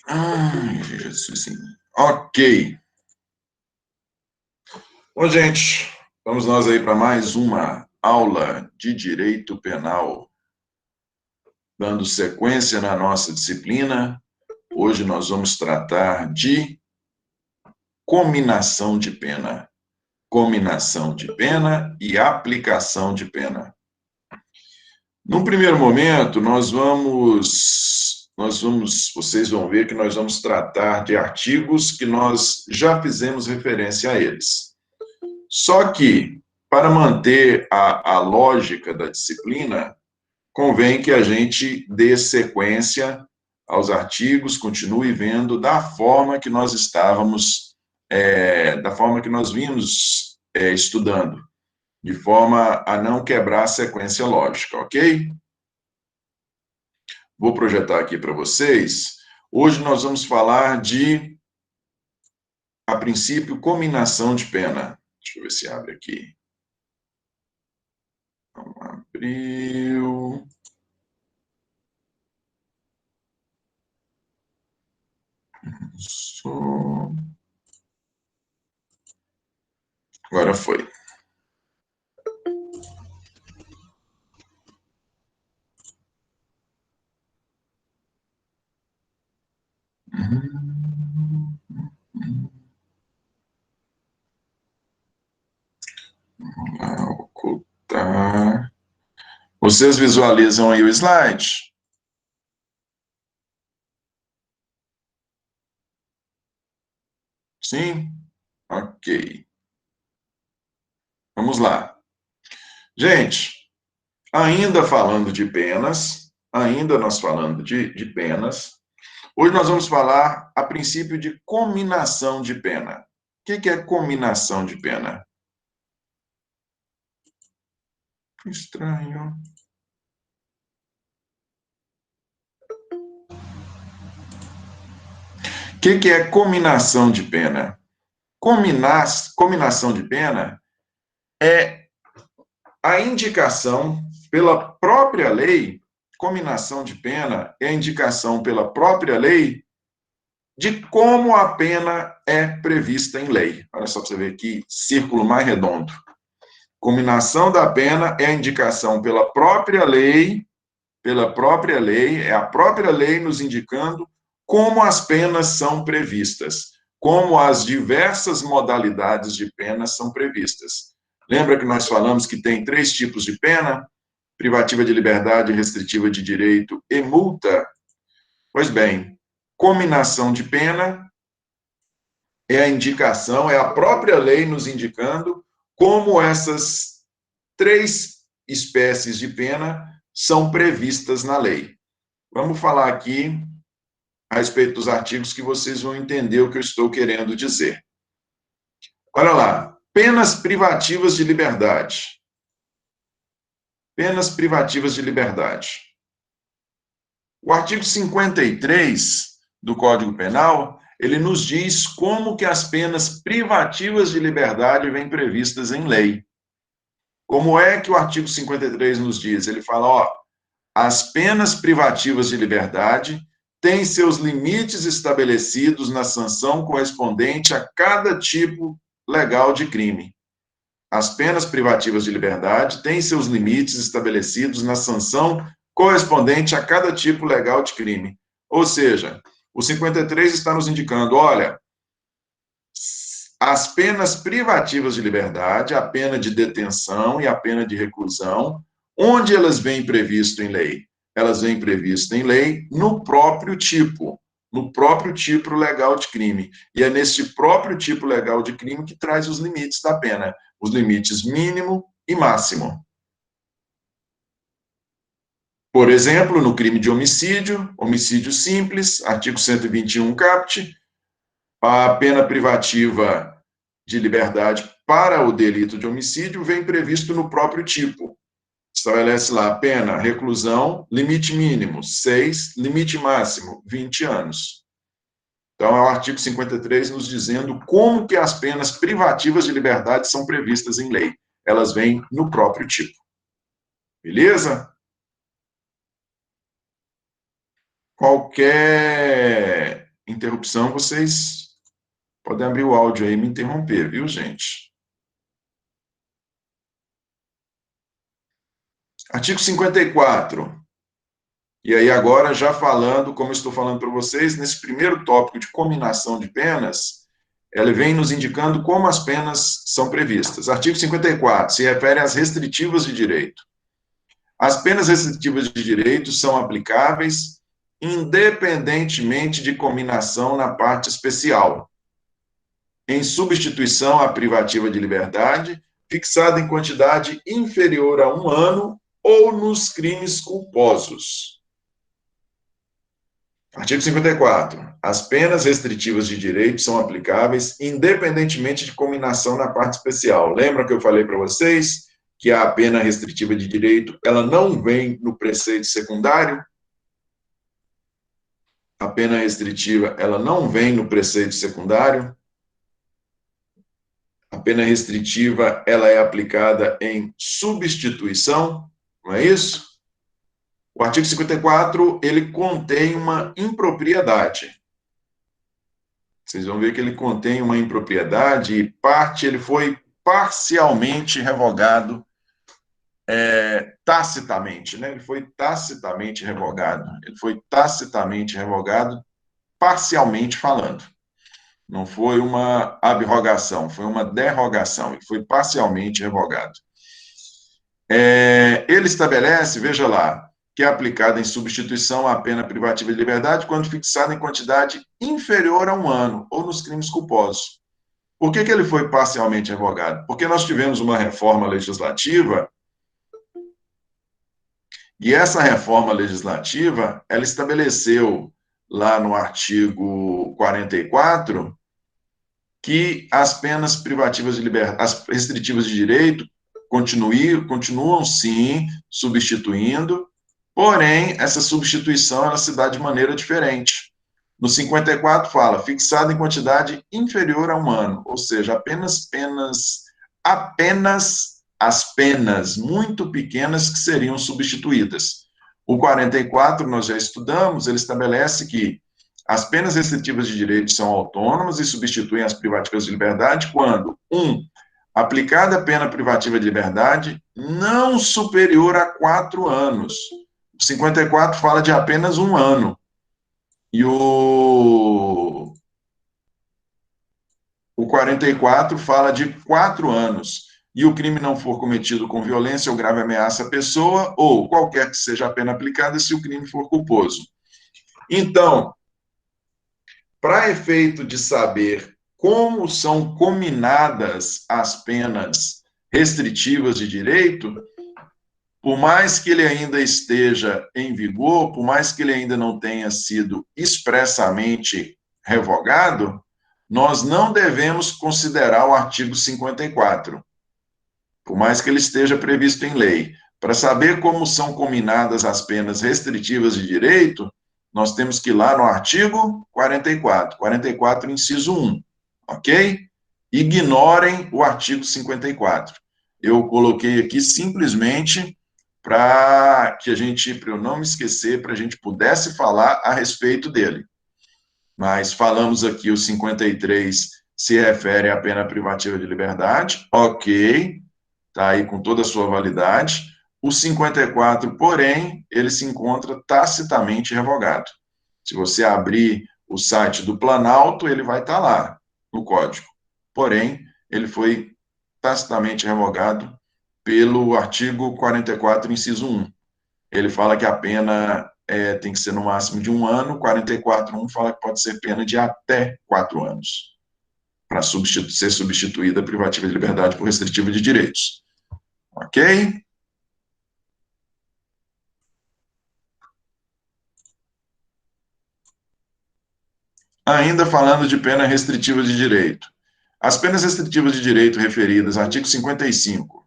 Ai, Jesus. Ok. Bom, gente, vamos nós aí para mais uma aula de direito penal. Dando sequência na nossa disciplina, hoje nós vamos tratar de cominação de pena. Cominação de pena e aplicação de pena. Num primeiro momento, vocês vão ver que nós vamos tratar de artigos que nós já fizemos referência a eles. Só que, para manter a lógica da disciplina, convém que a gente dê sequência aos artigos, continue vendo da forma que nós estávamos, da forma que nós vimos estudando, de forma a não quebrar a sequência lógica, ok? Vou projetar aqui para vocês. Hoje nós vamos falar de, a princípio, cominação de pena. Deixa eu ver se abre aqui. Vamos abrir. Agora foi. Ocultar. Vocês visualizam aí o slide? Sim? Ok. Vamos lá. Gente, ainda falando de penas, ainda nós falando de penas, hoje nós vamos falar, a princípio, de cominação de pena. O que é cominação de pena? Estranho. O que é cominação de pena? Cominação de pena é a indicação pela própria lei, cominação de pena é a indicação pela própria lei de como a pena é prevista em lei. Olha só para você ver que círculo mais redondo. Cominação da pena é a indicação pela própria lei, é a própria lei nos indicando como as penas são previstas, como as diversas modalidades de penas são previstas. Lembra que nós falamos que tem 3 tipos de pena? Privativa de liberdade, restritiva de direito e multa? Pois bem, cominação de pena é a indicação, é a própria lei nos indicando como essas 3 espécies de pena são previstas na lei. Vamos falar aqui a respeito dos artigos que vocês vão entender o que eu estou querendo dizer. Olha lá, penas privativas de liberdade. Penas privativas de liberdade. O artigo 53 do Código Penal, ele nos diz como que as penas privativas de liberdade vêm previstas em lei. Como é que o artigo 53 nos diz? Ele fala, ó, as penas privativas de liberdade têm seus limites estabelecidos na sanção correspondente a cada tipo legal de crime. As penas privativas de liberdade têm seus limites estabelecidos na sanção correspondente a cada tipo legal de crime. Ou seja, o 53 está nos indicando, olha, as penas privativas de liberdade, a pena de detenção e a pena de reclusão, onde elas vêm previstas em lei? Elas vêm previstas em lei no próprio tipo legal de crime. E é nesse próprio tipo legal de crime que traz os limites da pena, os limites mínimo e máximo. Por exemplo, no crime de homicídio, homicídio simples, artigo 121 caput, a pena privativa de liberdade para o delito de homicídio vem previsto no próprio tipo. Estabelece lá a pena, reclusão, limite mínimo, 6, limite máximo, 20 anos. Então, é o artigo 53 nos dizendo como que as penas privativas de liberdade são previstas em lei. Elas vêm no próprio tipo. Beleza? Qualquer interrupção, vocês podem abrir o áudio aí e me interromper, viu, gente? Artigo 54. E aí agora, já falando, como eu estou falando para vocês, nesse primeiro tópico de cominação de penas, ela vem nos indicando como as penas são previstas. Artigo 54 se refere às restritivas de direito. As penas restritivas de direito são aplicáveis independentemente de cominação na parte especial, em substituição à privativa de liberdade, fixada em quantidade inferior a 1 ano ou nos crimes culposos. Artigo 54. As penas restritivas de direito são aplicáveis independentemente de cominação na parte especial. Lembra que eu falei para vocês que a pena restritiva de direito, ela não vem no preceito secundário? A pena restritiva, ela não vem no preceito secundário? A pena restritiva, ela é aplicada em substituição, não é isso? O artigo 54, ele contém uma impropriedade. Vocês vão ver que ele contém uma impropriedade e ele foi parcialmente revogado, tacitamente, né? Ele foi tacitamente revogado. Ele foi tacitamente revogado, parcialmente falando. Não foi uma abrogação, foi uma derrogação. Ele foi parcialmente revogado. Ele estabelece, veja lá, que é aplicada em substituição à pena privativa de liberdade quando fixada em quantidade inferior a 1 ano ou nos crimes culposos. Por que ele foi parcialmente revogado? Porque nós tivemos uma reforma legislativa e essa reforma legislativa, ela estabeleceu lá no artigo 44 que as penas privativas de liberdade, as restritivas de direito continuam sim substituindo, porém essa substituição ela se dá de maneira diferente. No 54 fala, fixado em quantidade inferior a 1 ano, ou seja, apenas as penas muito pequenas que seriam substituídas. O 44 nós já estudamos, ele estabelece que as penas restritivas de direito são autônomas e substituem as privativas de liberdade quando, aplicada a pena privativa de liberdade não superior a 4 anos. O 54 fala de apenas 1 ano. E o 44 fala de 4 anos. E o crime não for cometido com violência ou grave ameaça à pessoa, ou qualquer que seja a pena aplicada, se o crime for culposo. Então, para efeito de saber como são cominadas as penas restritivas de direito, por mais que ele ainda esteja em vigor, por mais que ele ainda não tenha sido expressamente revogado, nós não devemos considerar o artigo 54, por mais que ele esteja previsto em lei. Para saber como são cominadas as penas restritivas de direito, nós temos que ir lá no artigo 44, inciso 1, ok? Ignorem o artigo 54. Eu coloquei aqui simplesmente para eu não me esquecer, para a gente pudesse falar a respeito dele. Mas falamos aqui, o 53 se refere à pena privativa de liberdade, ok, está aí com toda a sua validade. O 54, porém, ele se encontra tacitamente revogado. Se você abrir o site do Planalto, ele vai estar lá, no código. Porém, ele foi tacitamente revogado pelo artigo 44, inciso 1. Ele fala que a pena tem que ser no máximo de 1 ano, 44.1 fala que pode ser pena de até 4 anos, para ser substituída a privativa de liberdade por restritiva de direitos. Ok? Ainda falando de pena restritiva de direito. As penas restritivas de direito referidas, artigo 55.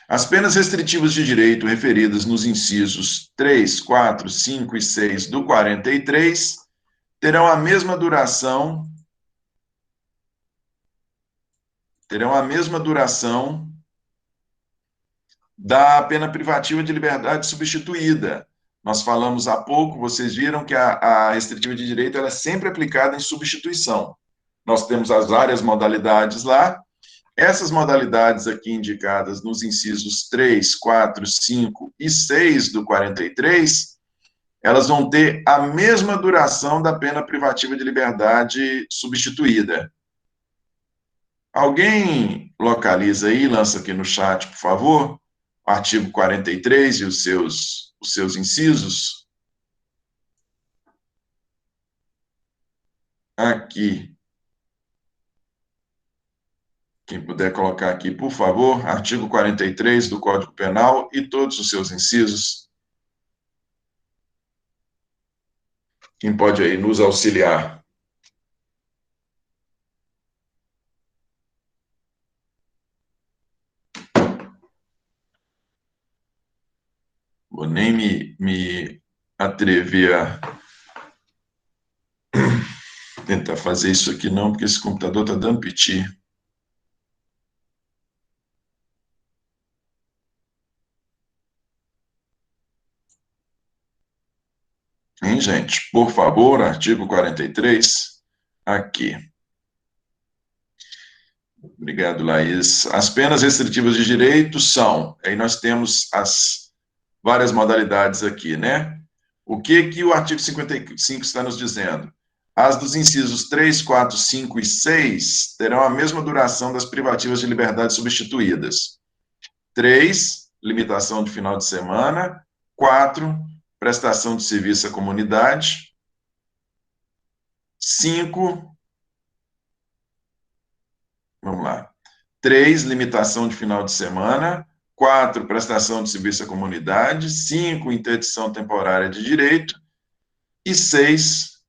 As penas restritivas de direito referidas nos incisos 3, 4, 5 e 6 do 43 terão a mesma duração da pena privativa de liberdade substituída. Nós falamos há pouco, vocês viram que a restritiva de direito ela é sempre aplicada em substituição. Nós temos as várias modalidades lá. Essas modalidades aqui indicadas nos incisos 3, 4, 5 e 6 do 43, elas vão ter a mesma duração da pena privativa de liberdade substituída. Alguém localiza aí, lança aqui no chat, por favor, o artigo 43 e os seus incisos? Aqui. Quem puder colocar aqui, por favor, artigo 43 do Código Penal e todos os seus incisos. Quem pode aí nos auxiliar? Vou nem me atrever a tentar fazer isso aqui não, porque esse computador está dando piti. Hein, gente? Por favor, artigo 43, aqui. Obrigado, Laís. As penas restritivas de direito são, aí nós temos as várias modalidades aqui, né? O que o artigo 55 está nos dizendo? As dos incisos 3, 4, 5 e 6 terão a mesma duração das privativas de liberdade substituídas. 3, limitação de final de semana. 4, prestação de serviço à comunidade. 5, vamos lá. 3, limitação de final de semana. 4, prestação de serviço à comunidade. 5, interdição temporária de direito. E 6,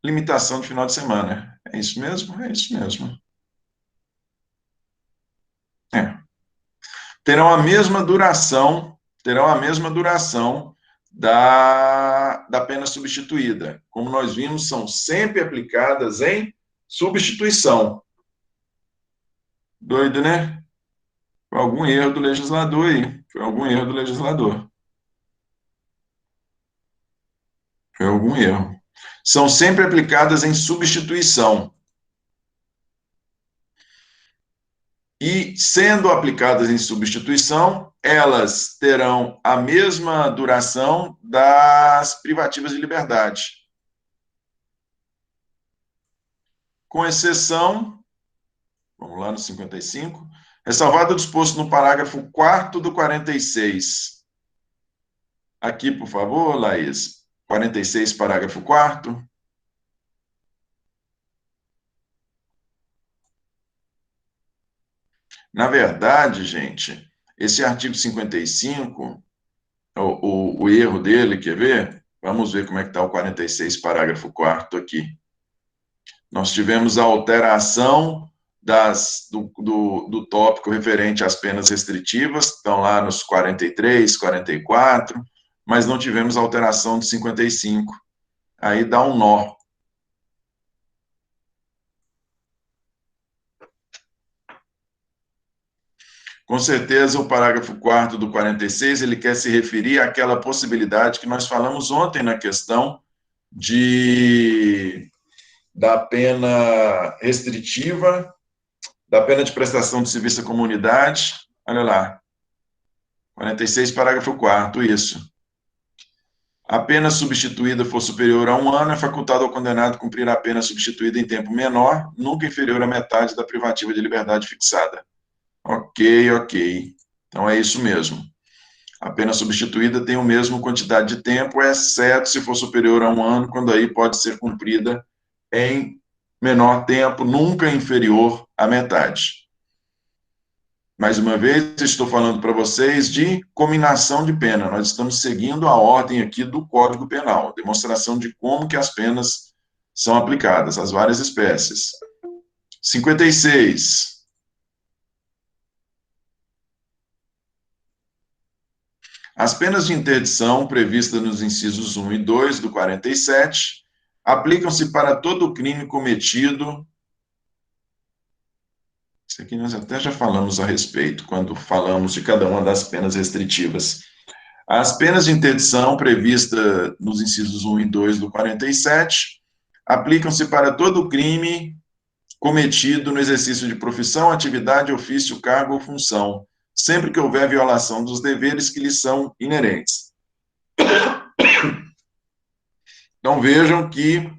limitação de final de semana. É isso mesmo? É isso mesmo. É. Terão a mesma duração da pena substituída. Como nós vimos, são sempre aplicadas em substituição. Doido, né? Foi algum erro do legislador aí. Foi algum erro do legislador. Foi algum erro. São sempre aplicadas em substituição. E, sendo aplicadas em substituição, elas terão a mesma duração das privativas de liberdade. Com exceção, vamos lá no 55, ressalvado o disposto no parágrafo 4º do 46. Aqui, por favor, Laís. 46, parágrafo 4º. Na verdade, gente, esse artigo 55, o erro dele, quer ver? Vamos ver como é que está o 46, parágrafo 4º aqui. Nós tivemos a alteração do tópico referente às penas restritivas, estão lá nos 43, 44, mas não tivemos alteração de 55. Aí dá um nó. Com certeza, o parágrafo 4º do 46, ele quer se referir àquela possibilidade que nós falamos ontem na questão da pena restritiva, da pena de prestação de serviço à comunidade. Olha lá, 46, parágrafo 4º, isso. A pena substituída for superior a 1 ano, é facultado ao condenado cumprir a pena substituída em tempo menor, nunca inferior à metade da privativa de liberdade fixada. Ok. Então é isso mesmo. A pena substituída tem a mesma quantidade de tempo, exceto se for superior a 1 ano, quando aí pode ser cumprida em menor tempo, nunca inferior à metade. Mais uma vez, estou falando para vocês de cominação de pena. Nós estamos seguindo a ordem aqui do Código Penal, demonstração de como que as penas são aplicadas, as várias espécies. 56. As penas de interdição previstas nos incisos 1 e 2 do 47 aplicam-se para todo crime cometido Isso aqui nós até já falamos a respeito, quando falamos de cada uma das penas restritivas. As penas de interdição previstas nos incisos 1 e 2 do 47 aplicam-se para todo crime cometido no exercício de profissão, atividade, ofício, cargo ou função, sempre que houver violação dos deveres que lhes são inerentes. Então vejam que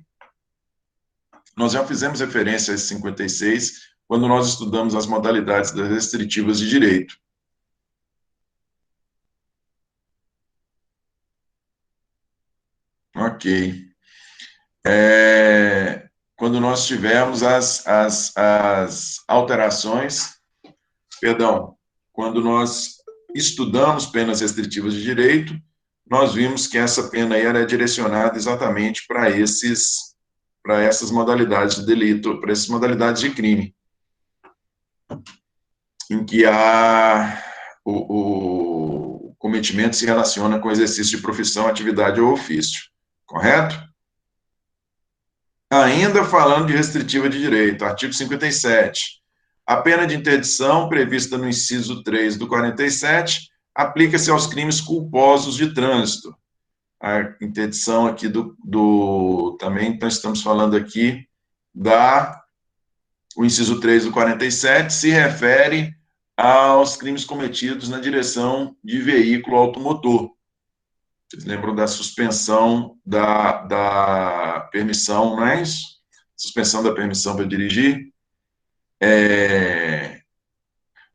nós já fizemos referência a esse 56 quando nós estudamos as modalidades das restritivas de direito. Ok. Quando nós tivemos as alterações, perdão, quando nós estudamos penas restritivas de direito, nós vimos que essa pena aí era direcionada exatamente para essas modalidades de delito, para essas modalidades de crime, em que o cometimento se relaciona com exercício de profissão, atividade ou ofício, correto? Ainda falando de restritiva de direito, artigo 57. A pena de interdição, prevista no inciso 3 do 47, aplica-se aos crimes culposos de trânsito. A interdição aqui também, nós estamos falando aqui o inciso 3 do 47, se refere aos crimes cometidos na direção de veículo automotor. Vocês lembram da suspensão da permissão, não é isso? Suspensão da permissão para dirigir.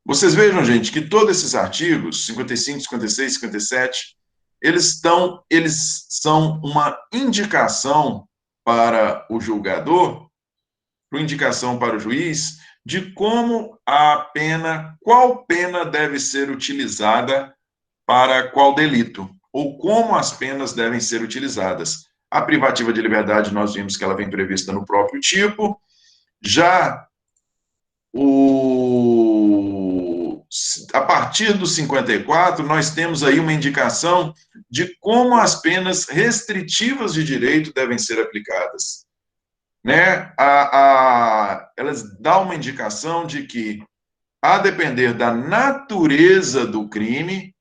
Vocês vejam, gente, que todos esses artigos, 55, 56, 57, eles são uma indicação para o julgador, uma indicação para o juiz, de como qual pena deve ser utilizada para qual delito, ou como as penas devem ser utilizadas. A privativa de liberdade, nós vimos que ela vem prevista no próprio tipo, já a partir do 54, nós temos aí uma indicação de como as penas restritivas de direito devem ser aplicadas. Né? Elas dão uma indicação de que, a depender da natureza do crime,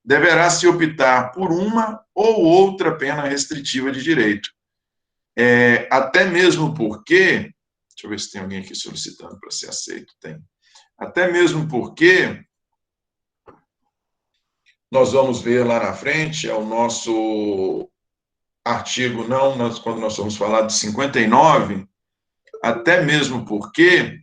deverá se optar por uma ou outra pena restritiva de direito. Até mesmo porque, deixa eu ver se tem alguém aqui solicitando para ser aceito, tem. Até mesmo porque, nós vamos ver lá na frente, é o nosso artigo, quando nós vamos falar de 59, até mesmo porque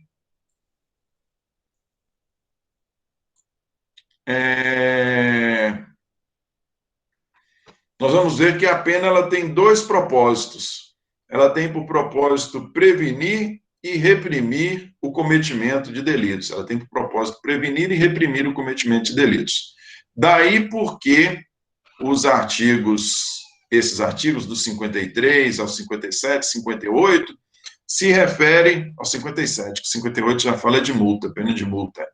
nós vamos ver que a pena ela tem dois propósitos. Ela tem por propósito prevenir e reprimir o cometimento de delitos. Ela tem por propósito prevenir e reprimir o cometimento de delitos. Daí porque esses artigos do 53 ao 57, 58, se referem ao 57, que 58 já fala de multa, pena de multa.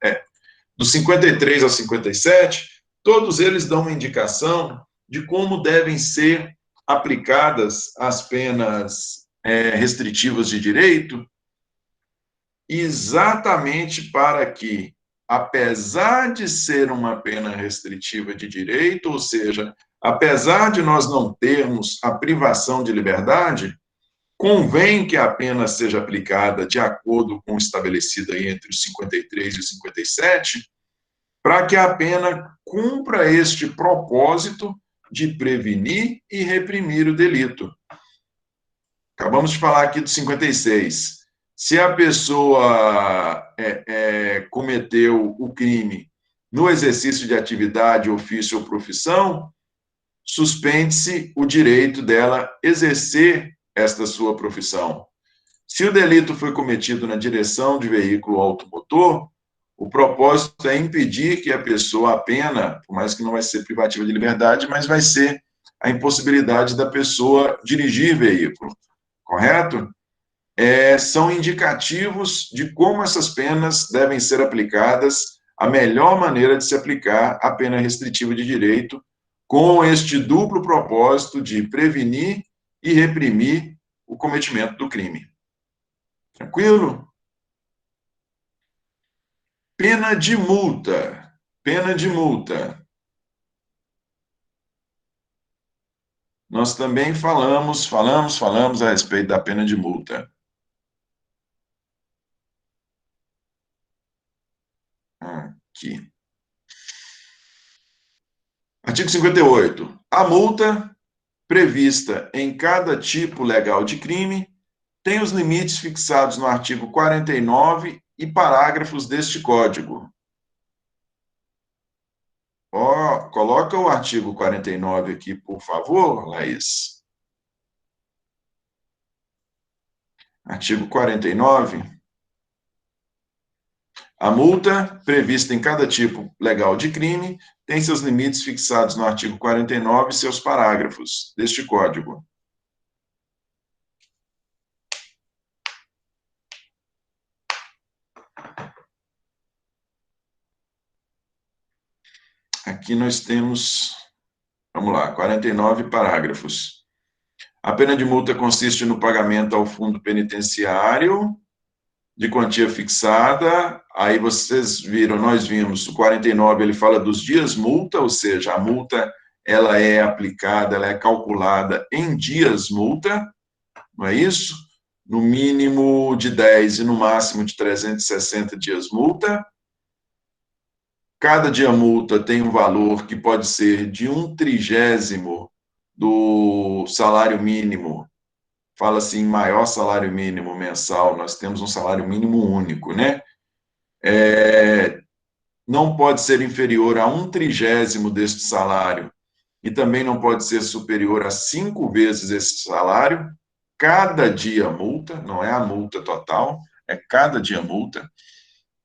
Do 53 ao 57, todos eles dão uma indicação de como devem ser aplicadas as penas restritivas de direito, exatamente para que, apesar de ser uma pena restritiva de direito, ou seja, apesar de nós não termos a privação de liberdade, convém que a pena seja aplicada de acordo com o estabelecido aí entre os 53 e os 57, para que a pena cumpra este propósito de prevenir e reprimir o delito. Acabamos de falar aqui do 56. Se a pessoa cometeu o crime no exercício de atividade, ofício ou profissão, suspende-se o direito dela exercer esta sua profissão. Se o delito foi cometido na direção de veículo automotor, o propósito é impedir que a pessoa, a pena, por mais que não vai ser privativa de liberdade, mas vai ser a impossibilidade da pessoa dirigir veículo, correto? São indicativos de como essas penas devem ser aplicadas, a melhor maneira de se aplicar a pena restritiva de direito, com este duplo propósito de prevenir e reprimir o cometimento do crime. Tranquilo? Pena de multa. Pena de multa. Nós também falamos a respeito da pena de multa. Aqui. Artigo 58. A multa prevista em cada tipo legal de crime tem os limites fixados no artigo 49 e parágrafos deste Código. Coloca o artigo 49 aqui, por favor, Laís. Artigo 49. A multa prevista em cada tipo legal de crime tem seus limites fixados no artigo 49 e seus parágrafos deste Código. Aqui nós temos, vamos lá, 49 parágrafos. A pena de multa consiste no pagamento ao fundo penitenciário de quantia fixada. Aí vocês viram, nós vimos, o 49 ele fala dos dias multa, ou seja, a multa ela é aplicada, ela é calculada em dias multa, não é isso? No mínimo de 10 e no máximo de 360 dias multa. Cada dia multa tem um valor que pode ser de 1/30 do salário mínimo. Fala-se em maior salário mínimo mensal, nós temos um salário mínimo único, né? Não pode ser inferior a 1/30 deste salário e também não pode ser superior a 5 vezes esse salário. Cada dia multa, não é a multa total, é cada dia multa.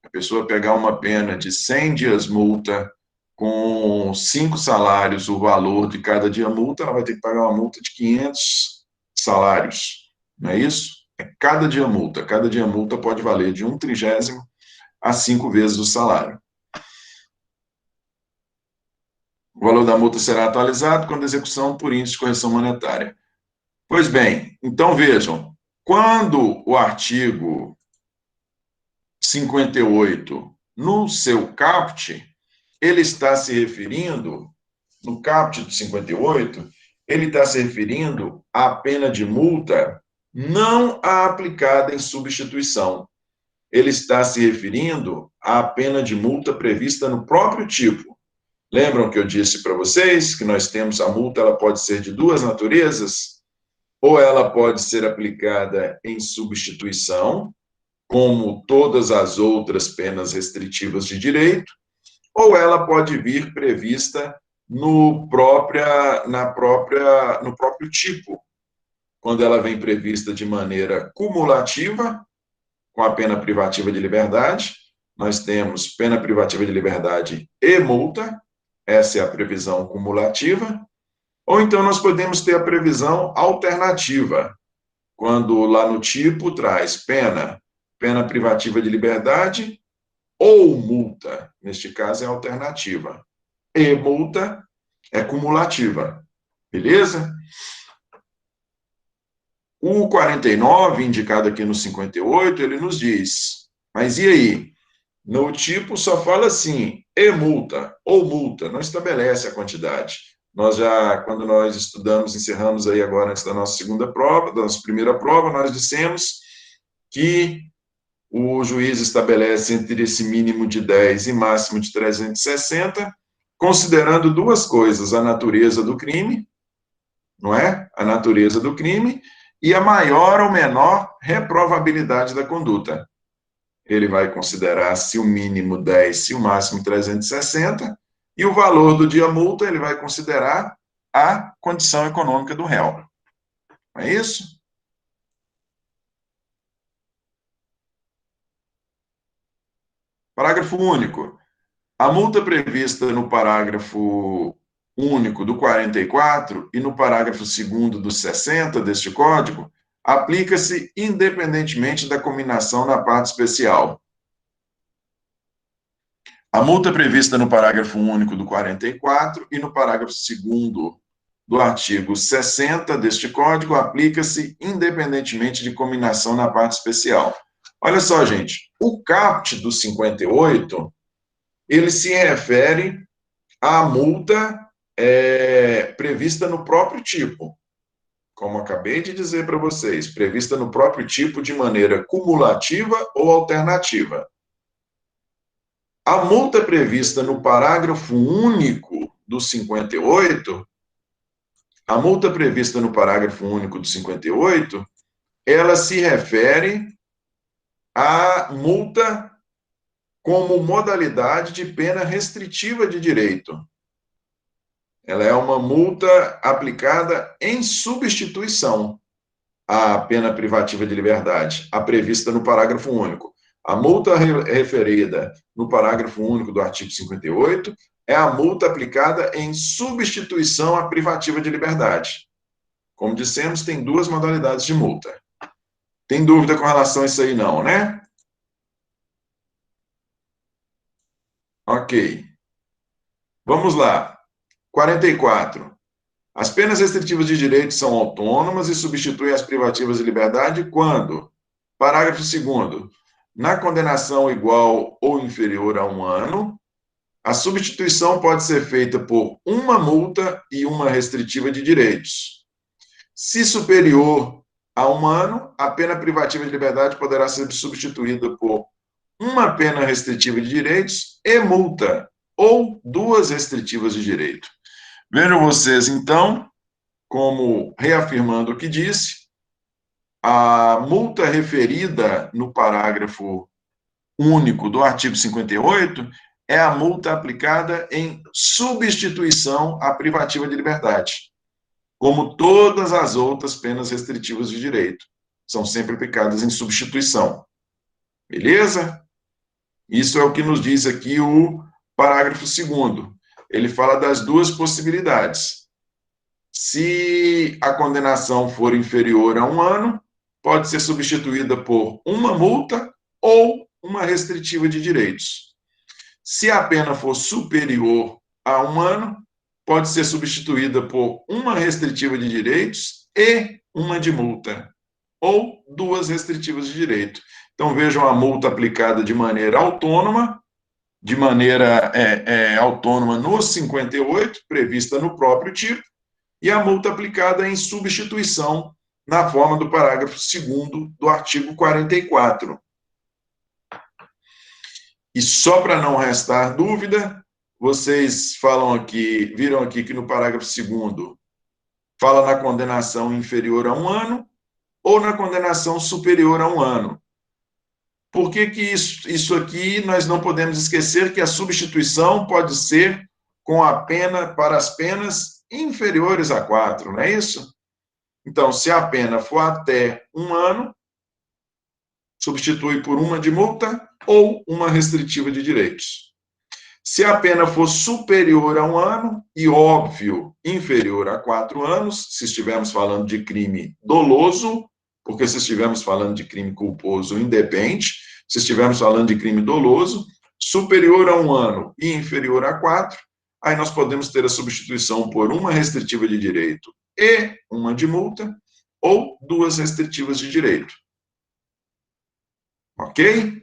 A pessoa pegar uma pena de 100 dias multa, com 5 salários o valor de cada dia multa, ela vai ter que pagar uma multa de 500 salários, não é isso? É cada dia multa pode valer de 1/30 a 5 vezes o salário. O valor da multa será atualizado quando a execução por índice de correção monetária. Pois bem, então vejam, quando o artigo 58, no seu caput, ele está se referindo, no caput de 58, ele está se referindo à pena de multa não aplicada em substituição. Ele está se referindo à pena de multa prevista no próprio tipo. Lembram que eu disse para vocês que nós temos a multa, ela pode ser de duas naturezas? Ou ela pode ser aplicada em substituição, como todas as outras penas restritivas de direito, ou ela pode vir prevista no próprio tipo, quando ela vem prevista de maneira cumulativa, com a pena privativa de liberdade. Nós temos pena privativa de liberdade e multa, essa é a previsão cumulativa, ou então nós podemos ter a previsão alternativa, quando lá no tipo traz pena privativa de liberdade ou multa, neste caso é alternativa, e multa é cumulativa, beleza? O 49, indicado aqui no 58, ele nos diz, mas e aí? No tipo só fala assim, e multa, ou multa, não estabelece a quantidade. Nós já, quando nós estudamos, encerramos aí agora antes da nossa segunda prova, da nossa primeira prova, nós dissemos que o juiz estabelece entre esse mínimo de 10 e máximo de 360, considerando duas coisas, a natureza do crime, não é? A natureza do crime e a maior ou menor reprovabilidade da conduta. Ele vai considerar se o mínimo 10, se o máximo 360, e o valor do dia multa ele vai considerar a condição econômica do réu. Não é isso? Parágrafo único. A multa prevista no parágrafo único do 44 e no parágrafo 2º do 60 deste Código aplica-se independentemente da cominação na parte especial. A multa prevista no parágrafo único do 44 e no parágrafo 2º do artigo 60 deste Código aplica-se independentemente de cominação na parte especial. Olha só, gente, o caput do 58, ele se refere à multa prevista no próprio tipo, como acabei de dizer para vocês, prevista no próprio tipo de maneira cumulativa ou alternativa. A multa prevista no parágrafo único do 58, a multa prevista no parágrafo único do 58, ela se refere à multa como modalidade de pena restritiva de direito. Ela é uma multa aplicada em substituição à pena privativa de liberdade, a prevista no parágrafo único. A multa referida no parágrafo único do artigo 58 é a multa aplicada em substituição à privativa de liberdade. Como dissemos, tem duas modalidades de multa. Tem dúvida com relação a isso aí, não, né? Ok. Vamos lá. 44. As penas restritivas de direito são autônomas e substituem as privativas de liberdade quando, parágrafo 2º, na condenação igual ou inferior a 1 ano, a substituição pode ser feita por uma multa e uma restritiva de direitos. Se superior a 1 ano, a pena privativa de liberdade poderá ser substituída por uma pena restritiva de direitos e multa, ou duas restritivas de direito. Vejam vocês, então, como reafirmando o que disse, a multa referida no parágrafo único do artigo 58 é a multa aplicada em substituição à privativa de liberdade, como todas as outras penas restritivas de direito. São sempre aplicadas em substituição. Beleza? Isso é o que nos diz aqui o parágrafo 2º. Ele fala das duas possibilidades. Se a condenação for inferior a 1 ano, pode ser substituída por uma multa ou uma restritiva de direitos. Se a pena for superior a 1 ano, pode ser substituída por uma restritiva de direitos e uma de multa, ou duas restritivas de direito. Então, vejam a multa aplicada de maneira autônoma, no 58, prevista no próprio tipo, e a multa aplicada em substituição na forma do parágrafo 2º do artigo 44. E só para não restar dúvida, vocês viram aqui que no parágrafo 2º fala na condenação inferior a 1 ano ou na condenação superior a 1 ano. Por que isso aqui nós não podemos esquecer que a substituição pode ser com a pena para as penas inferiores a 4, não é isso? Então, se a pena for até 1 ano, substitui por uma de multa ou uma restritiva de direitos. Se a pena for superior a 1 ano e, óbvio, inferior a 4 anos, se estivermos falando de crime doloso, porque se estivermos falando de crime culposo, independe, se estivermos falando de crime doloso, superior a 1 ano e inferior a 4, aí nós podemos ter a substituição por uma restritiva de direito e uma de multa, ou duas restritivas de direito. Ok?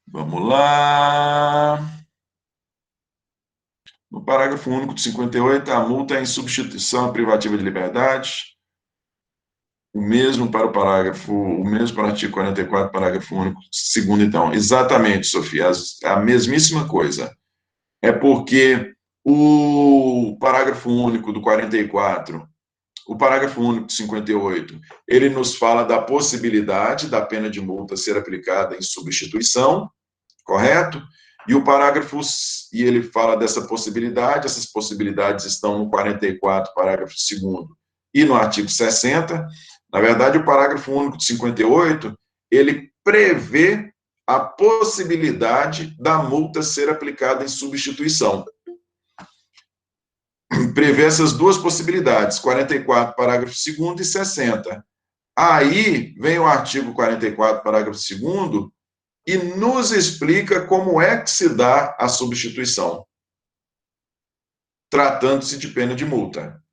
Vamos lá. No parágrafo único de 58, a multa é em substituição à privativa de liberdade. O mesmo para o artigo 44, parágrafo único, segundo, então. Exatamente, Sofia, a mesmíssima coisa. É porque o parágrafo único do 44, o parágrafo único de 58, ele nos fala da possibilidade da pena de multa ser aplicada em substituição, correto? E ele fala dessa possibilidade, essas possibilidades estão no 44, parágrafo 2º, e no artigo 60. Na verdade, o parágrafo único de 58, ele prevê a possibilidade da multa ser aplicada em substituição. Prevê essas duas possibilidades, 44, parágrafo 2º e 60. Aí vem o artigo 44, parágrafo 2º, e nos explica como é que se dá a substituição, tratando-se de pena de multa.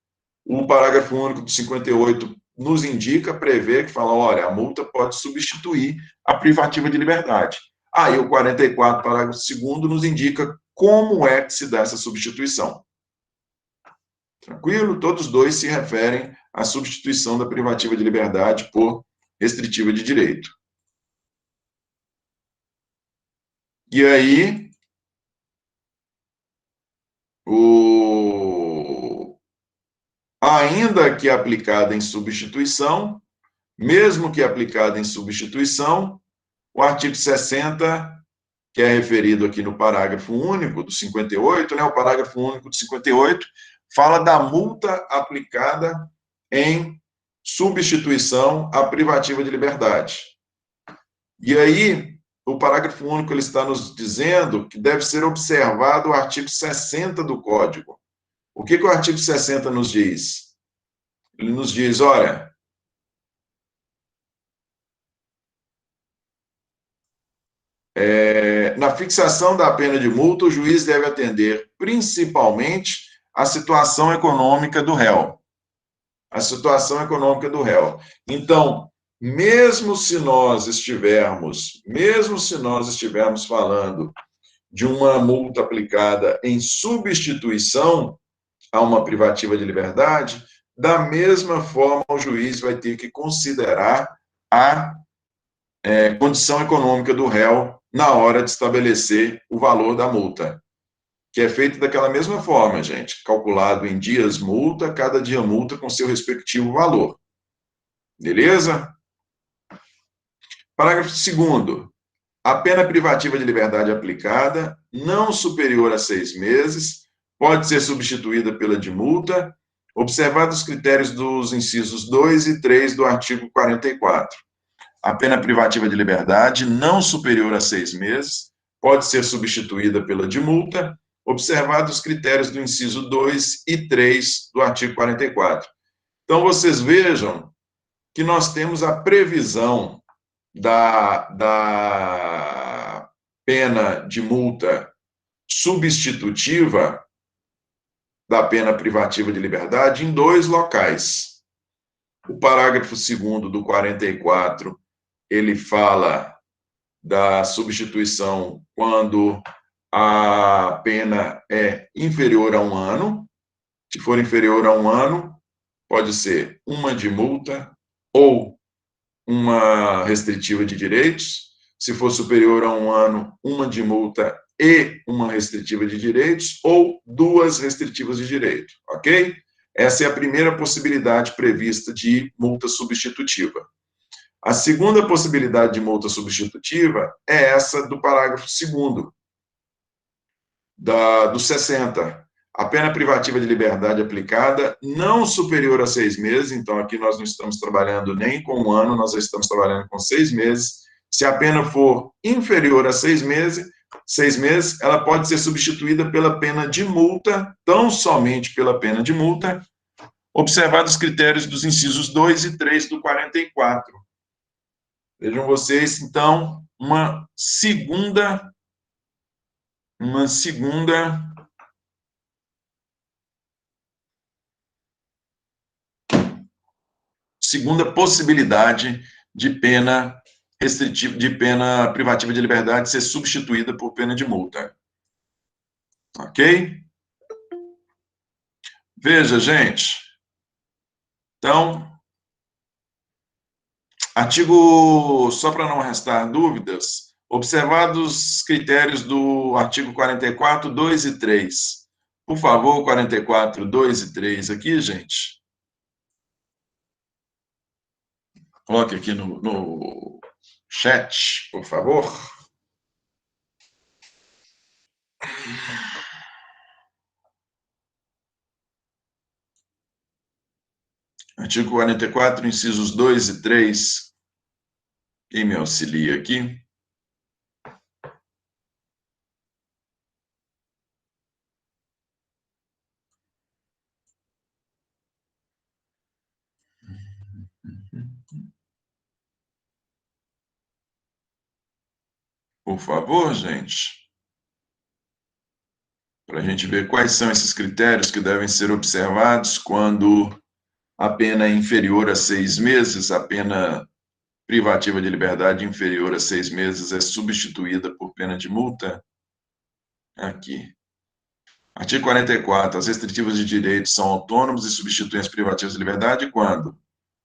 O parágrafo único do 58 nos indica, prevê, que fala, olha, a multa pode substituir a privativa de liberdade. Aí o 44, parágrafo 2º, nos indica como é que se dá essa substituição. Tranquilo? Todos dois se referem à substituição da privativa de liberdade por restritiva de direito. E aí, ainda que aplicada em substituição, mesmo que aplicada em substituição, o artigo 60, que é referido aqui no parágrafo único do 58, né, o parágrafo único do 58, fala da multa aplicada em substituição à privativa de liberdade. E aí, o parágrafo único ele está nos dizendo que deve ser observado o artigo 60 do Código. O que o artigo 60 nos diz? Ele nos diz, olha, na fixação da pena de multa, o juiz deve atender principalmente à situação econômica do réu. A situação econômica do réu. Então, mesmo se nós estivermos falando de uma multa aplicada em substituição a uma privativa de liberdade, da mesma forma o juiz vai ter que considerar a condição econômica do réu na hora de estabelecer o valor da multa, que é feito daquela mesma forma, gente, calculado em dias multa, cada dia multa com seu respectivo valor. Beleza? Parágrafo 2º. A pena privativa de liberdade aplicada, não superior a 6 meses, pode ser substituída pela de multa, observados os critérios dos incisos 2 e 3 do artigo 44. A pena privativa de liberdade, não superior a 6 meses, pode ser substituída pela de multa, observados os critérios do inciso 2 e 3 do artigo 44. Então, vocês vejam que nós temos a previsão da pena de multa substitutiva da pena privativa de liberdade em 2 locais. O parágrafo 2º do 44, ele fala da substituição quando a pena é inferior a 1 ano. Se for inferior a 1 ano, pode ser uma de multa ou uma restritiva de direitos. Se for superior a 1 ano, uma de multa e uma restritiva de direitos, ou 2 restritivas de direito, ok? Essa é a primeira possibilidade prevista de multa substitutiva. A segunda possibilidade de multa substitutiva é essa do parágrafo 2º, do 60. A pena privativa de liberdade aplicada não superior a 6 meses, então aqui nós não estamos trabalhando nem com 1 ano, nós já estamos trabalhando com 6 meses. Se a pena for inferior a 6 meses, ela pode ser substituída pela pena de multa, tão somente pela pena de multa, observados os critérios dos incisos 2 e 3 do 44. Vejam vocês, então, uma segunda possibilidade de pena restritiva, de pena privativa de liberdade ser substituída por pena de multa. Ok? Veja, gente. Então, só para não restar dúvidas, observados os critérios do artigo 44, 2 e 3. Por favor, 44, 2 e 3 aqui, gente. Coloque aqui no chat, por favor. Artigo 44, incisos 2 e 3. Quem me auxilia aqui? Por favor, gente. Para a gente ver quais são esses critérios que devem ser observados quando a pena é inferior a 6 meses, a pena privativa de liberdade inferior a 6 meses é substituída por pena de multa? Aqui. Artigo 44. As restritivas de direitos são autônomos e substituem as privativas de liberdade quando: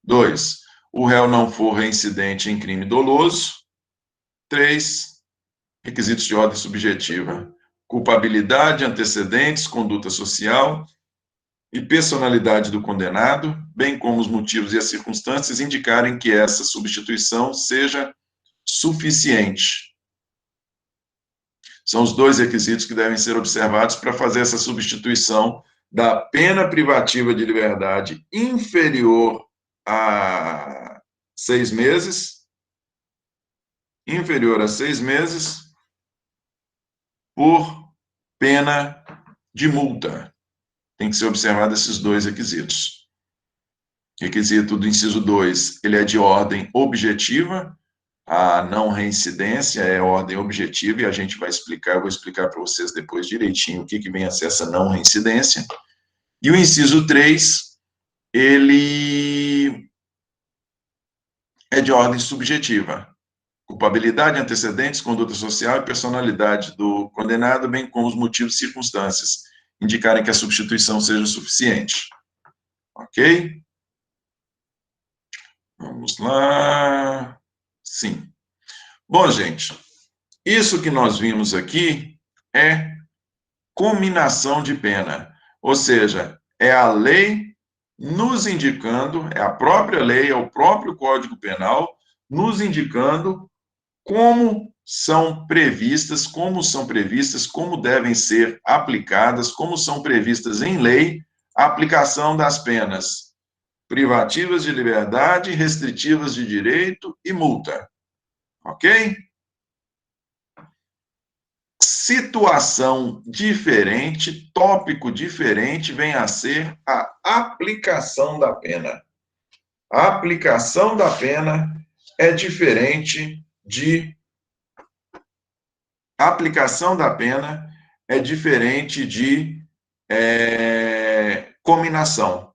2. O réu não for reincidente em crime doloso. 3. Requisitos de ordem subjetiva: culpabilidade, antecedentes, conduta social e personalidade do condenado, bem como os motivos e as circunstâncias indicarem que essa substituição seja suficiente. São os dois requisitos que devem ser observados para fazer essa substituição da pena privativa de liberdade inferior a 6 meses, por pena de multa. Tem que ser observado esses dois requisitos. Requisito do inciso 2, ele é de ordem objetiva, a não reincidência é ordem objetiva, e a gente vai explicar, eu vou explicar para vocês depois direitinho o que vem a ser essa não reincidência. E o inciso 3, ele é de ordem subjetiva. Culpabilidade, antecedentes, conduta social e personalidade do condenado, bem como os motivos e circunstâncias indicarem que a substituição seja suficiente. Ok? Vamos lá. Sim. Bom, gente, isso que nós vimos aqui é cominação de pena, ou seja, é a lei nos indicando, é a própria lei, é o próprio Código Penal nos indicando como são previstas, como devem ser aplicadas, como são previstas em lei a aplicação das penas privativas de liberdade, restritivas de direito e multa. Ok? Situação diferente, tópico diferente, vem a ser a aplicação da pena. A aplicação da pena é diferente de... A aplicação da pena é diferente de cominação.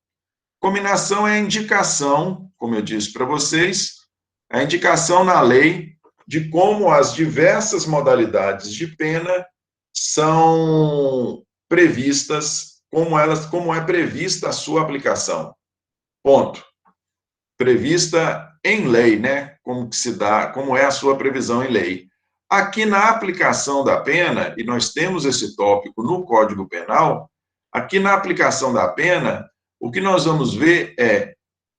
Cominação é a indicação, como eu disse para vocês, a indicação na lei de como as diversas modalidades de pena são previstas, como é prevista a sua aplicação. Ponto. Prevista em lei, né? Como que se dá, como é a sua previsão em lei. Aqui na aplicação da pena, e nós temos esse tópico no Código Penal, aqui na aplicação da pena, o que nós vamos ver é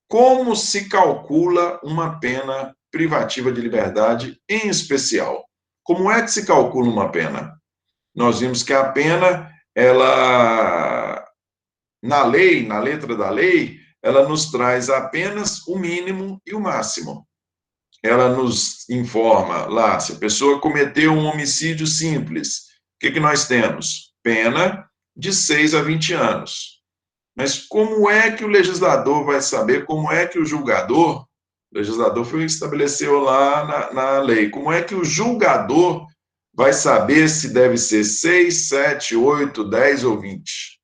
como se calcula uma pena privativa de liberdade em especial. Como é que se calcula uma pena? Nós vimos que a pena, ela, na lei, na letra da lei, ela nos traz apenas o mínimo e o máximo. Ela nos informa lá, se a pessoa cometeu um homicídio simples, o que nós temos? Pena de 6 a 20 anos. Mas como é que o legislador vai saber, como é que o legislador foi estabeleceu lá na lei, como é que o julgador vai saber se deve ser 6, 7, 8, 10 ou 20?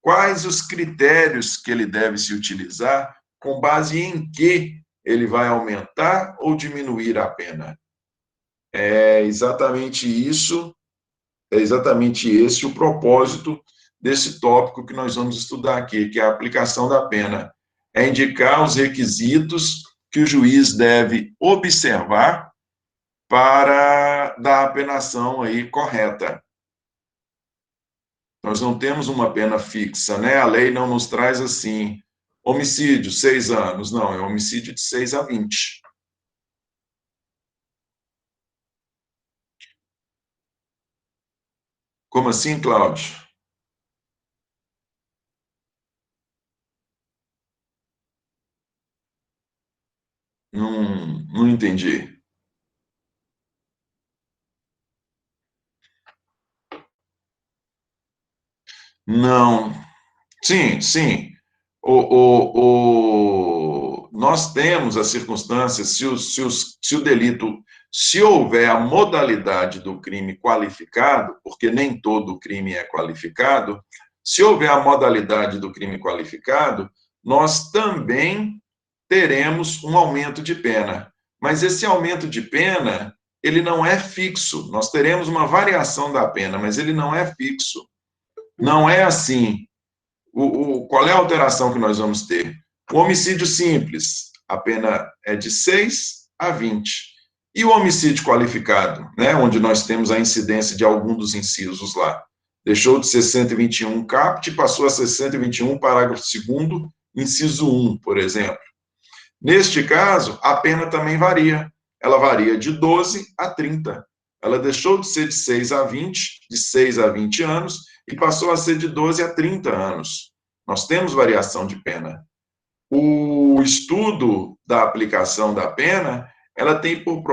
Quais os critérios que ele deve se utilizar, com base em que ele vai aumentar ou diminuir a pena? É exatamente isso, é exatamente esse o propósito desse tópico que nós vamos estudar aqui, que é a aplicação da pena. É indicar os requisitos que o juiz deve observar para dar a penação aí correta. Nós não temos uma pena fixa, né? A lei não nos traz assim, homicídio, 6 anos. Não, é homicídio de 6 a 20. Como assim, Cláudio? Não entendi. Não. Sim, sim. Nós temos as circunstâncias, se o delito, se houver a modalidade do crime qualificado, porque nem todo crime é qualificado, se houver a modalidade do crime qualificado, nós também teremos um aumento de pena. Mas esse aumento de pena, ele não é fixo. Nós teremos uma variação da pena, mas ele não é fixo. Não é assim. Qual é a alteração que nós vamos ter? O homicídio simples, a pena é de 6 a 20. E o homicídio qualificado, né, onde nós temos a incidência de algum dos incisos lá? Deixou de ser 121 caput e passou a ser 121, parágrafo 2º, inciso 1, por exemplo. Neste caso, a pena também varia. Ela varia de 12 a 30. Ela deixou de ser de 6 a 20, de 6 a 20 anos, e passou a ser de 12 a 30 anos. Nós temos variação de pena. O estudo da aplicação da pena, ele tem por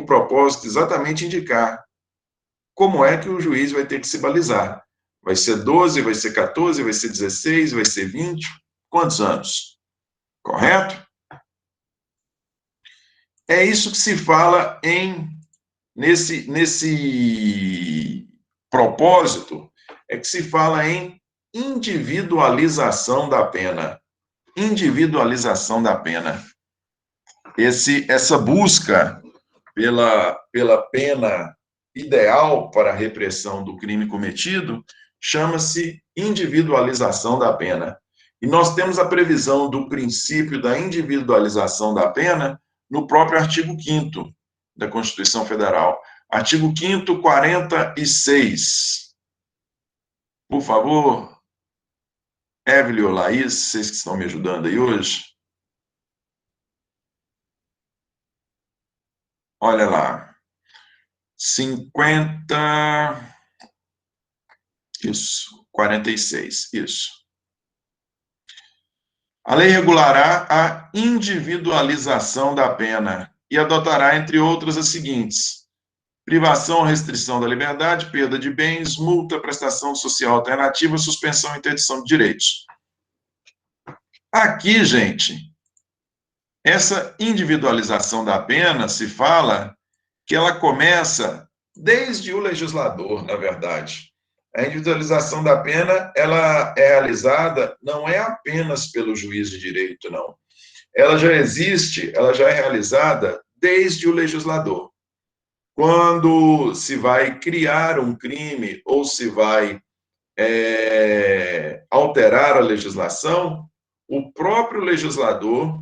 propósito exatamente indicar como é que o juiz vai ter que se balizar. Vai ser 12, vai ser 14, vai ser 16, vai ser 20? Quantos anos? Correto? É isso que se fala nesse propósito, é que se fala em individualização da pena. Individualização da pena. Essa busca pela pena ideal para a repressão do crime cometido chama-se individualização da pena. E nós temos a previsão do princípio da individualização da pena no próprio artigo 5º da Constituição Federal. Artigo 5º, 46. Por favor, Evelyn ou Laís, vocês que estão me ajudando aí hoje. Olha lá. 50... Isso, 46, isso. A lei regulará a individualização da pena e adotará, entre outras, as seguintes: privação ou restrição da liberdade, perda de bens, multa, prestação social alternativa, suspensão e interdição de direitos. Aqui, gente, essa individualização da pena se fala que ela começa desde o legislador, na verdade. A individualização da pena, ela é realizada não é apenas pelo juiz de direito, não. Ela já existe, ela já é realizada desde o legislador. Quando se vai criar um crime ou se vai alterar a legislação, o próprio legislador,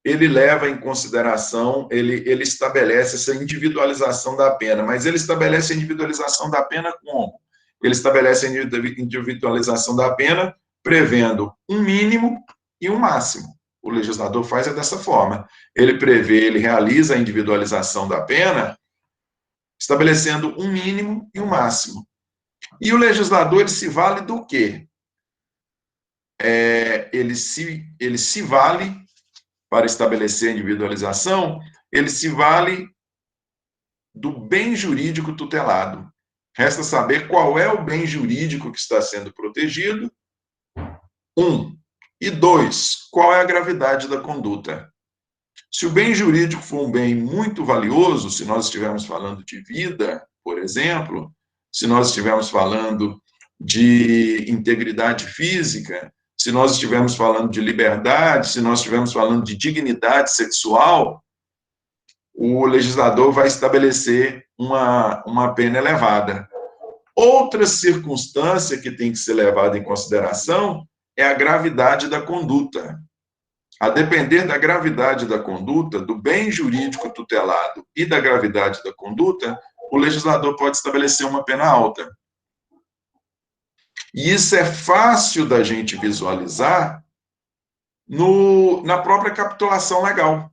ele leva em consideração, ele estabelece essa individualização da pena, mas ele estabelece a individualização da pena como? Ele estabelece a individualização da pena prevendo um mínimo e um máximo. O legislador faz dessa forma. Ele prevê, ele realiza a individualização da pena estabelecendo um mínimo e um máximo. E o legislador, ele se vale do quê? Ele se vale, para estabelecer a individualização, ele se vale do bem jurídico tutelado. Resta saber qual é o bem jurídico que está sendo protegido, 1. E 2, qual é a gravidade da conduta. Se o bem jurídico for um bem muito valioso, se nós estivermos falando de vida, por exemplo, se nós estivermos falando de integridade física, se nós estivermos falando de liberdade, se nós estivermos falando de dignidade sexual, o legislador vai estabelecer uma pena elevada. Outra circunstância que tem que ser levada em consideração é a gravidade da conduta. A depender da gravidade da conduta, do bem jurídico tutelado e da gravidade da conduta, o legislador pode estabelecer uma pena alta. E isso é fácil da gente visualizar na própria capitulação legal.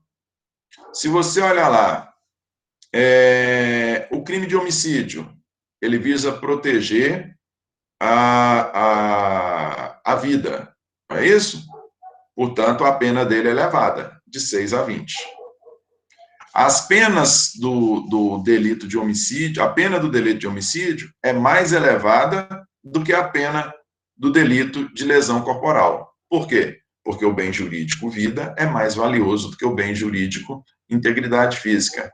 Se você olhar lá, o crime de homicídio, ele visa proteger a vida, não é isso? Portanto, a pena dele é elevada, de 6 a 20. As penas do delito de homicídio, a pena do delito de homicídio é mais elevada do que a pena do delito de lesão corporal. Por quê? Porque o bem jurídico vida é mais valioso do que o bem jurídico integridade física.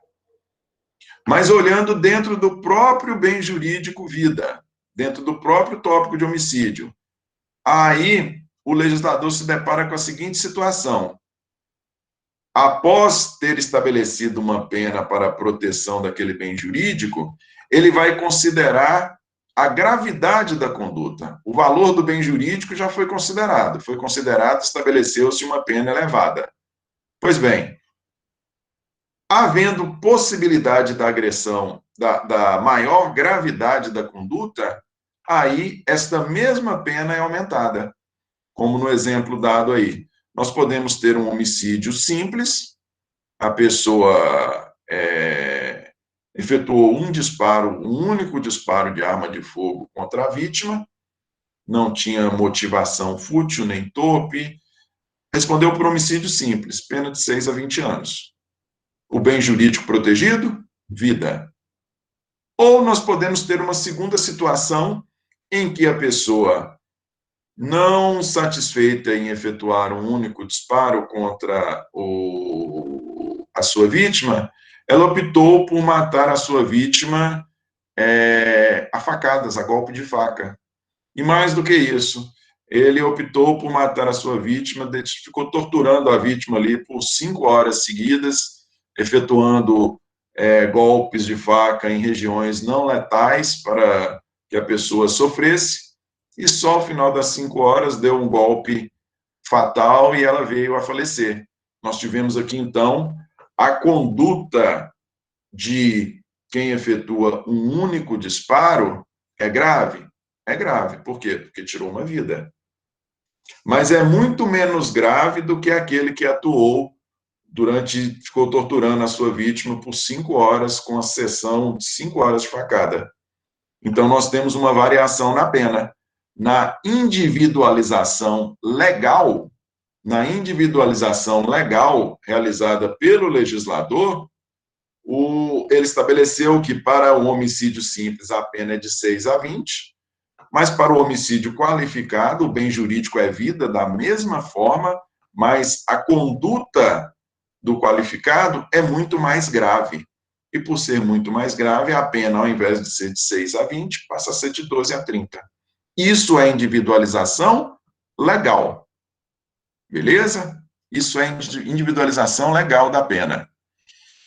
Mas olhando dentro do próprio bem jurídico vida, dentro do próprio tópico de homicídio, aí o legislador se depara com a seguinte situação: após ter estabelecido uma pena para a proteção daquele bem jurídico, ele vai considerar a gravidade da conduta. O valor do bem jurídico já foi considerado, estabeleceu-se uma pena elevada. Pois bem, havendo possibilidade da agressão, da maior gravidade da conduta, aí esta mesma pena é aumentada, como no exemplo dado aí. Nós podemos ter um homicídio simples, a pessoa efetuou um único disparo de arma de fogo contra a vítima, não tinha motivação fútil nem torpe, respondeu por homicídio simples, pena de 6 a 20 anos. O bem jurídico protegido? Vida. Ou nós podemos ter uma segunda situação em que a pessoa, não satisfeita em efetuar um único disparo contra a sua vítima, ela optou por matar a sua vítima a facadas, a golpe de faca. E mais do que isso, ele optou por matar a sua vítima, ficou torturando a vítima ali por 5 horas seguidas, efetuando golpes de faca em regiões não letais para que a pessoa sofresse, e só ao final das 5 horas deu um golpe fatal e ela veio a falecer. Nós tivemos aqui, então, a conduta de quem efetua um único disparo é grave. É grave. Por quê? Porque tirou uma vida. Mas é muito menos grave do que aquele que atuou ficou torturando a sua vítima por 5 horas, com a sessão de 5 horas de facada. Então, nós temos uma variação na pena. Na individualização legal realizada pelo legislador, ele estabeleceu que para o homicídio simples a pena é de 6 a 20, mas para o homicídio qualificado, o bem jurídico é vida da mesma forma, mas a conduta do qualificado é muito mais grave. E por ser muito mais grave, a pena, ao invés de ser de 6 a 20, passa a ser de 12 a 30. Isso é individualização legal. Beleza? Isso é individualização legal da pena.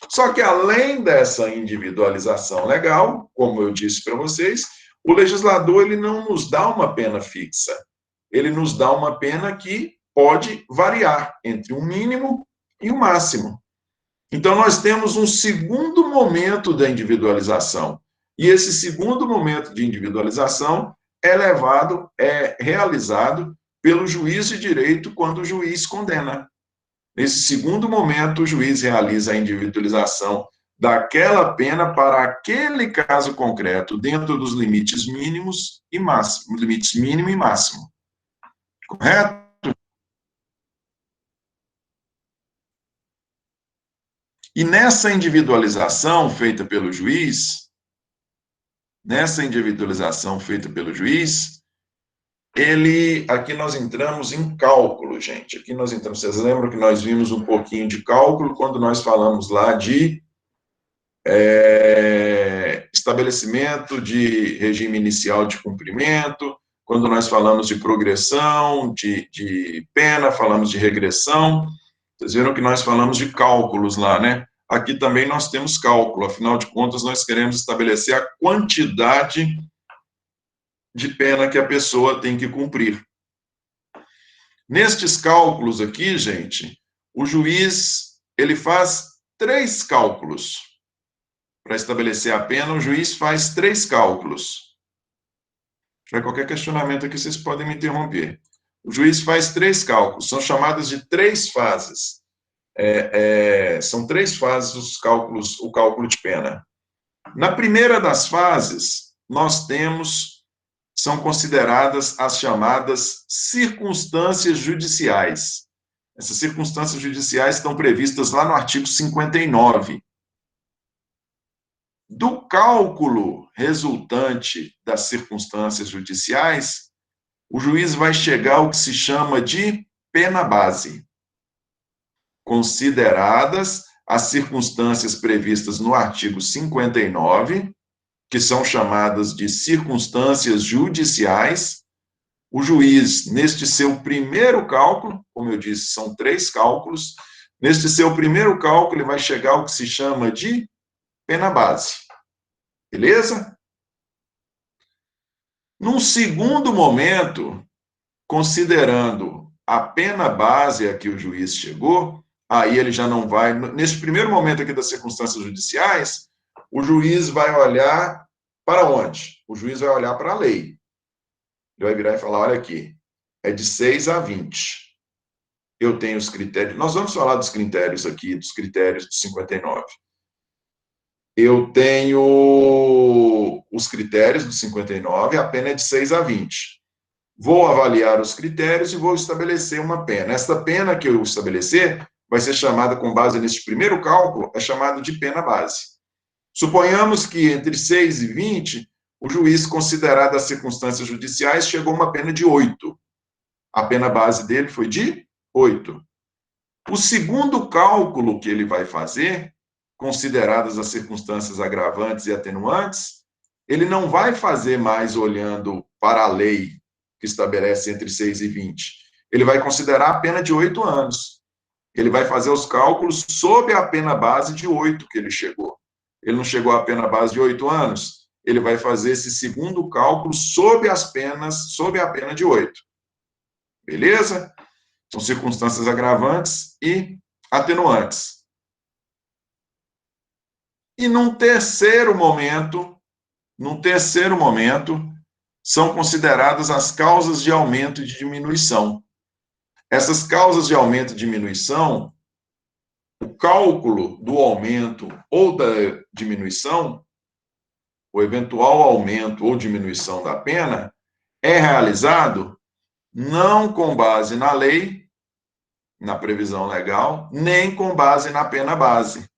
Só que, além dessa individualização legal, como eu disse para vocês, o legislador ele não nos dá uma pena fixa. Ele nos dá uma pena que pode variar entre o mínimo e o máximo. Então, nós temos um segundo momento da individualização. E esse segundo momento de individualização é realizado pelo juiz de direito quando o juiz condena. Nesse segundo momento, o juiz realiza a individualização daquela pena para aquele caso concreto, dentro dos limites mínimos e máximos, limites mínimo e máximo. Correto? E nessa individualização feita pelo juiz, aqui nós entramos em cálculo, gente. Vocês lembram que nós vimos um pouquinho de cálculo quando nós falamos lá de estabelecimento de regime inicial de cumprimento, quando nós falamos de progressão, de pena, falamos de regressão. Vocês viram que nós falamos de cálculos lá, né? Aqui também nós temos cálculo, afinal de contas, nós queremos estabelecer a quantidade de pena que a pessoa tem que cumprir. Nestes cálculos aqui, gente, o juiz, ele faz 3 cálculos. Para estabelecer a pena, o juiz faz 3 cálculos. Se tiver qualquer questionamento aqui, vocês podem me interromper. O juiz faz 3 cálculos, são chamadas de 3 fases. São 3 fases o cálculo de pena. Na primeira das fases, são consideradas as chamadas circunstâncias judiciais. Essas circunstâncias judiciais estão previstas lá no artigo 59. Do cálculo resultante das circunstâncias judiciais, o juiz vai chegar ao que se chama de pena base. Consideradas as circunstâncias previstas no artigo 59, que são chamadas de circunstâncias judiciais, o juiz, neste seu primeiro cálculo, como eu disse, são 3 cálculos, neste seu primeiro cálculo, ele vai chegar ao que se chama de pena base. Beleza? Num segundo momento, considerando a pena base a que o juiz chegou, aí ele já não vai. Nesse primeiro momento aqui das circunstâncias judiciais, o juiz vai olhar para onde? O juiz vai olhar para a lei. Ele vai virar e falar: olha aqui, é de 6 a 20. Eu tenho os critérios. Nós vamos falar dos critérios aqui, dos critérios do 59. Eu tenho os critérios do 59, a pena é de 6 a 20. Vou avaliar os critérios e vou estabelecer uma pena. Esta pena que eu estabelecer vai ser chamada, com base nesse primeiro cálculo, é chamada de pena base. Suponhamos que entre 6 e 20, o juiz, considerado as circunstâncias judiciais, chegou a uma pena de 8. A pena base dele foi de 8. O segundo cálculo que ele vai fazer, consideradas as circunstâncias agravantes e atenuantes, ele não vai fazer mais olhando para a lei que estabelece entre 6 e 20. Ele vai considerar a pena de 8 anos. Ele vai fazer os cálculos sob a pena base de 8 que ele chegou. Ele não chegou à pena base de 8 anos, ele vai fazer esse segundo cálculo sob as penas, sob a pena de 8. Beleza? São circunstâncias agravantes e atenuantes. E num terceiro momento, são consideradas as causas de aumento e de diminuição. Essas causas de aumento e diminuição, o cálculo do aumento ou da diminuição, o eventual aumento ou diminuição da pena, é realizado não com base na lei, na previsão legal, nem com base na pena base.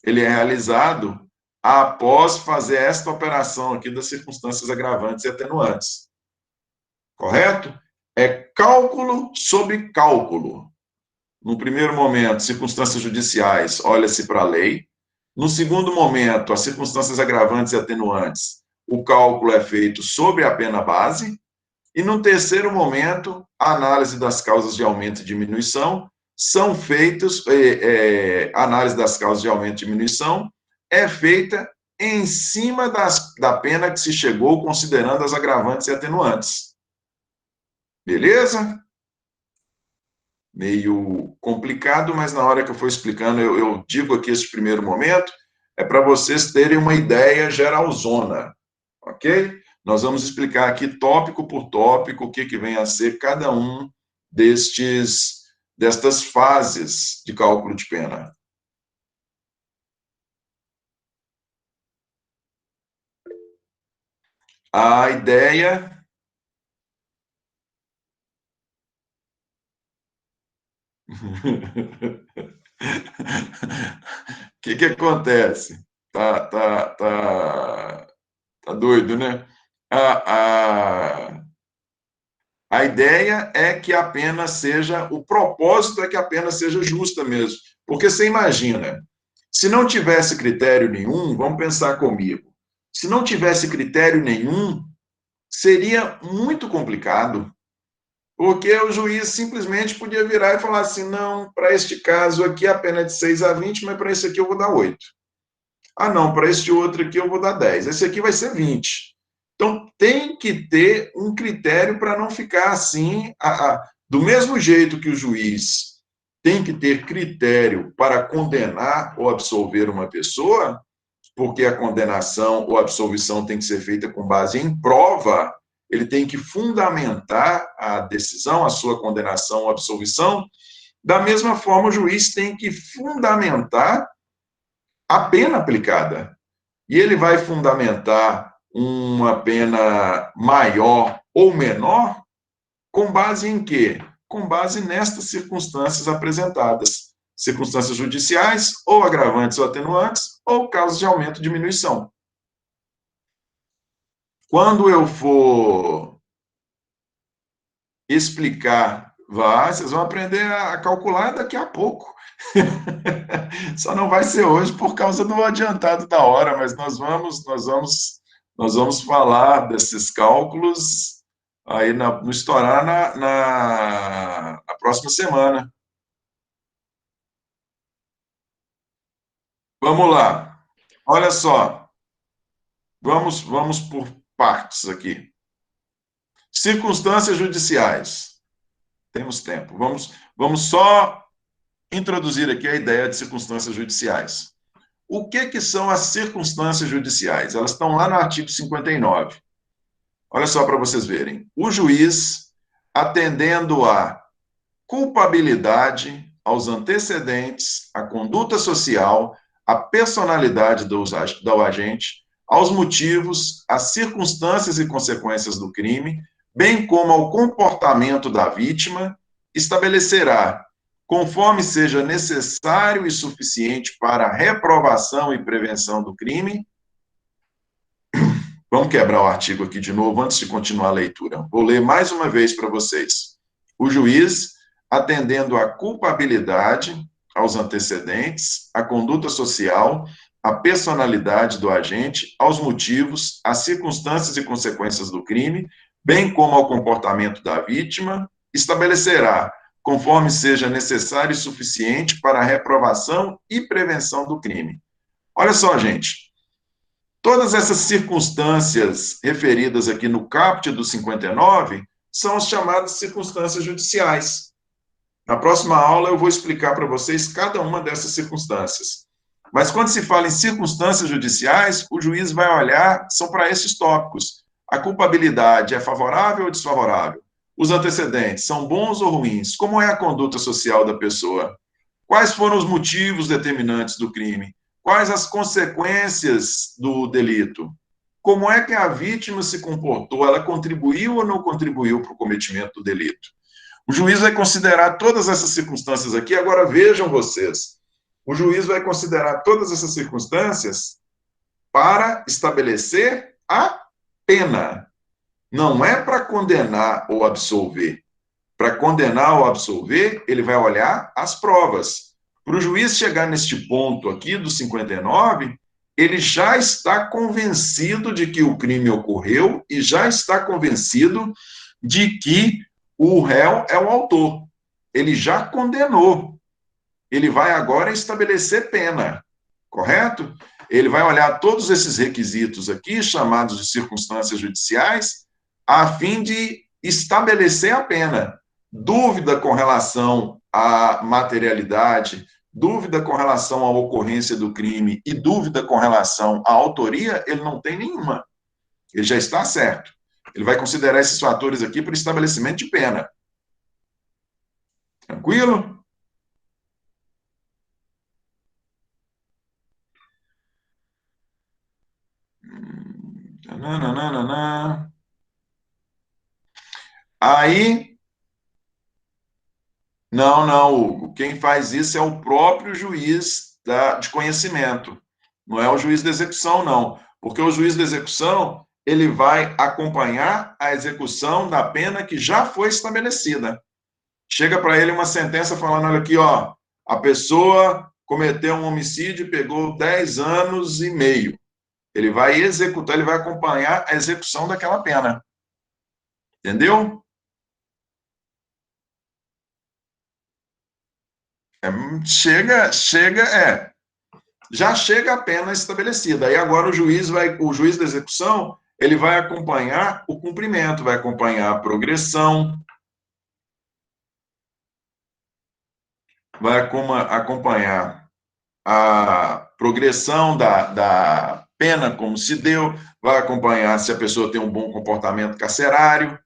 Ele é realizado após fazer esta operação aqui das circunstâncias agravantes e atenuantes. Correto? É cálculo sobre cálculo. No primeiro momento, circunstâncias judiciais, olha-se para a lei. No segundo momento, as circunstâncias agravantes e atenuantes, o cálculo é feito sobre a pena base. E no terceiro momento, a análise das causas de aumento e diminuição são feitas, análise das causas de aumento e diminuição é feita em cima da pena que se chegou, considerando as agravantes e atenuantes. Beleza? Meio complicado, mas na hora que eu for explicando, eu digo aqui esse primeiro momento, é para vocês terem uma ideia geralzona, ok? Nós vamos explicar aqui tópico por tópico o que vem a ser cada um destas fases de cálculo de pena. A ideia... O que acontece? Tá doido, né? A ideia é que a pena seja, o propósito é que a pena seja justa mesmo. Porque você imagina, se não tivesse critério nenhum, vamos pensar comigo, se não tivesse critério nenhum, seria muito complicado, porque o juiz simplesmente podia virar e falar assim: não, para este caso aqui a pena é de 6 a 20, mas para esse aqui eu vou dar 8. Ah, não, para este outro aqui eu vou dar 10. Esse aqui vai ser 20. Então, tem que ter um critério para não ficar assim, do mesmo jeito que o juiz tem que ter critério para condenar ou absolver uma pessoa, porque a condenação ou absolvição tem que ser feita com base em prova, ele tem que fundamentar a decisão, a sua condenação ou absolvição. Da mesma forma, o juiz tem que fundamentar a pena aplicada. E ele vai fundamentar uma pena maior ou menor com base em quê? Com base nestas circunstâncias apresentadas. Circunstâncias judiciais, ou agravantes ou atenuantes, ou causas de aumento ou diminuição. Quando eu for explicar, vocês vão aprender a calcular daqui a pouco. Só não vai ser hoje por causa do adiantado da hora, mas nós vamos falar desses cálculos aí no estourar na próxima semana. Vamos lá. Olha só, vamos por partes aqui. Circunstâncias judiciais. Temos tempo. Vamos só introduzir aqui a ideia de circunstâncias judiciais. O que são as circunstâncias judiciais? Elas estão lá no artigo 59. Olha só para vocês verem. O juiz, atendendo à culpabilidade, aos antecedentes, à conduta social, à personalidade do agente, aos motivos, às circunstâncias e consequências do crime, bem como ao comportamento da vítima, estabelecerá, conforme seja necessário e suficiente para a reprovação e prevenção do crime. Vamos quebrar o artigo aqui de novo antes de continuar a leitura. Vou ler mais uma vez para vocês. O juiz, atendendo à culpabilidade, aos antecedentes, à conduta social, à personalidade do agente, aos motivos, às circunstâncias e consequências do crime, bem como ao comportamento da vítima, estabelecerá, conforme seja necessário e suficiente para a reprovação e prevenção do crime. Olha só, gente. Todas essas circunstâncias referidas aqui no caput do 59 são as chamadas circunstâncias judiciais. Na próxima aula eu vou explicar para vocês cada uma dessas circunstâncias. Mas quando se fala em circunstâncias judiciais, o juiz vai olhar, são para esses tópicos. A culpabilidade é favorável ou desfavorável? Os antecedentes são bons ou ruins? Como é a conduta social da pessoa? Quais foram os motivos determinantes do crime? Quais as consequências do delito? Como é que a vítima se comportou? Ela contribuiu ou não contribuiu para o cometimento do delito? O juiz vai considerar todas essas circunstâncias aqui. Agora vejam vocês. O juiz vai considerar todas essas circunstâncias para estabelecer a pena. Não é para condenar ou absolver. Para condenar ou absolver, ele vai olhar as provas. Para o juiz chegar neste ponto aqui, do 59, ele já está convencido de que o crime ocorreu e já está convencido de que o réu é o autor. Ele já condenou. Ele vai agora estabelecer pena, correto? Ele vai olhar todos esses requisitos aqui, chamados de circunstâncias judiciais, a fim de estabelecer a pena. Dúvida com relação à materialidade, dúvida com relação à ocorrência do crime e dúvida com relação à autoria, ele não tem nenhuma. Ele já está certo. Ele vai considerar esses fatores aqui para estabelecimento de pena. Tranquilo? Nananana. Aí, não, Hugo. Quem faz isso é o próprio juiz de conhecimento. Não é o juiz de execução, não. Porque o juiz de execução, ele vai acompanhar a execução da pena que já foi estabelecida. Chega para ele uma sentença falando, olha aqui, ó, a pessoa cometeu um homicídio e pegou 10 anos e meio. Ele vai executar, ele vai acompanhar a execução daquela pena. Entendeu? Já chega a pena estabelecida. Aí agora o juiz da execução, ele vai acompanhar o cumprimento, vai acompanhar a progressão, vai acompanhar a progressão da pena, como se deu, vai acompanhar se a pessoa tem um bom comportamento carcerário.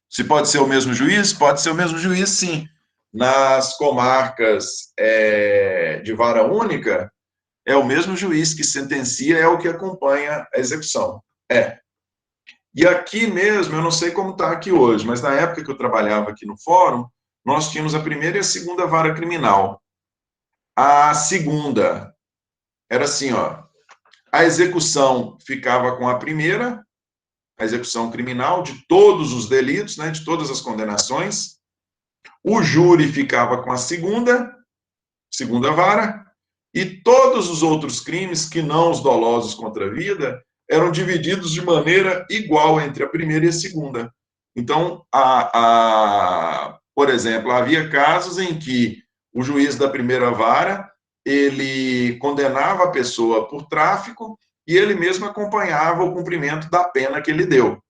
Se pode ser o mesmo juiz? Pode ser o mesmo juiz, sim. Nas comarcas de vara única, é o mesmo juiz que sentencia, é o que acompanha a execução. E aqui mesmo, eu não sei como está aqui hoje, mas na época que eu trabalhava aqui no fórum, nós tínhamos a primeira e a segunda vara criminal. A segunda era assim, ó, a execução ficava com a primeira, a execução criminal de todos os delitos, né, de todas as condenações. O júri ficava com a segunda vara, e todos os outros crimes, que não os dolosos contra a vida, eram divididos de maneira igual entre a primeira e a segunda. Então, por exemplo, havia casos em que o juiz da primeira vara, ele condenava a pessoa por tráfico e ele mesmo acompanhava o cumprimento da pena que ele deu.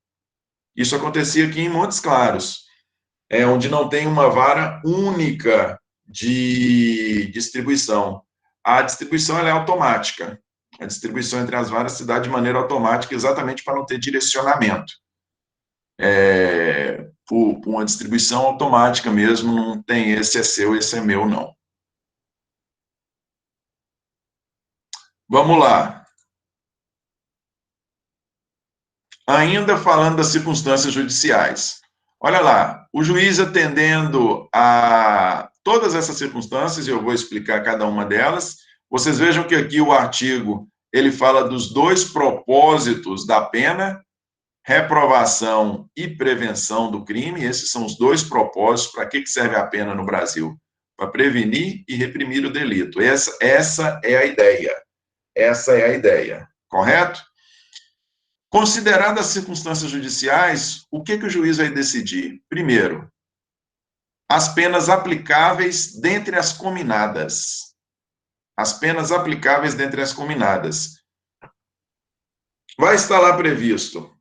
Isso acontecia aqui em Montes Claros, onde não tem uma vara única de distribuição. A distribuição ela é automática. A distribuição entre as varas se dá de maneira automática, exatamente para não ter direcionamento. Por uma distribuição automática mesmo, não tem esse é seu, esse é meu, não. Vamos lá. Ainda falando das circunstâncias judiciais. Olha lá, o juiz atendendo a todas essas circunstâncias, e eu vou explicar cada uma delas. Vocês vejam que aqui o artigo, ele fala dos dois propósitos da pena, reprovação e prevenção do crime. Esses são os dois propósitos. Para que serve a pena no Brasil? Para prevenir e reprimir o delito. Essa é a ideia. Essa é a ideia. Correto? Consideradas as circunstâncias judiciais, o que o juiz vai decidir? Primeiro, as penas aplicáveis dentre as cominadas. As penas aplicáveis dentre as cominadas. Vai estar lá previsto,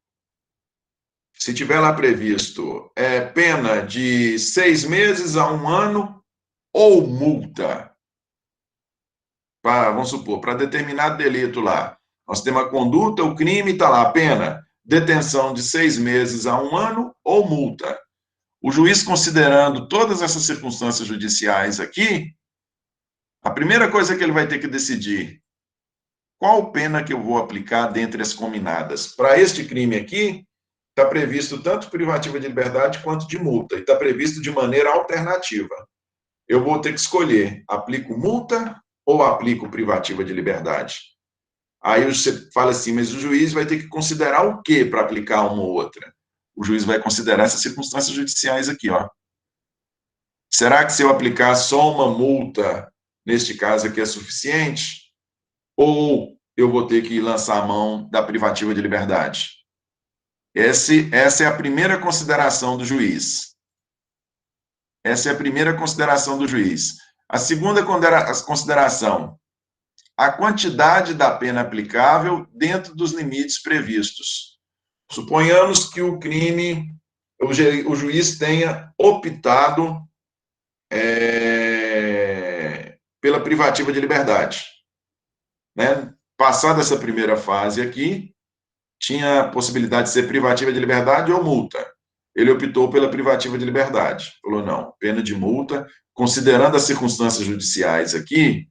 se tiver lá previsto, pena de 6 meses a 1 ano ou multa. Vamos supor, para determinado delito lá, nós temos a conduta, o crime, está lá a pena, detenção de 6 meses a 1 ano ou multa. O juiz, considerando todas essas circunstâncias judiciais aqui, a primeira coisa que ele vai ter que decidir, qual pena que eu vou aplicar dentre as cominadas? Para este crime aqui, está previsto tanto privativa de liberdade quanto de multa, e está previsto de maneira alternativa. Eu vou ter que escolher, aplico multa ou aplico privativa de liberdade? Aí você fala assim, mas o juiz vai ter que considerar o quê para aplicar uma ou outra? O juiz vai considerar essas circunstâncias judiciais aqui, ó. Será que se eu aplicar só uma multa, neste caso aqui, é suficiente? Ou eu vou ter que lançar a mão da privativa de liberdade? Essa é a primeira consideração do juiz. Essa é a primeira consideração do juiz. A segunda consideração, a quantidade da pena aplicável dentro dos limites previstos. Suponhamos que o crime, o juiz tenha optado pela privativa de liberdade. Né? Passada essa primeira fase aqui, tinha a possibilidade de ser privativa de liberdade ou multa. Ele optou pela privativa de liberdade. Falou, não, pena de multa, considerando as circunstâncias judiciais aqui,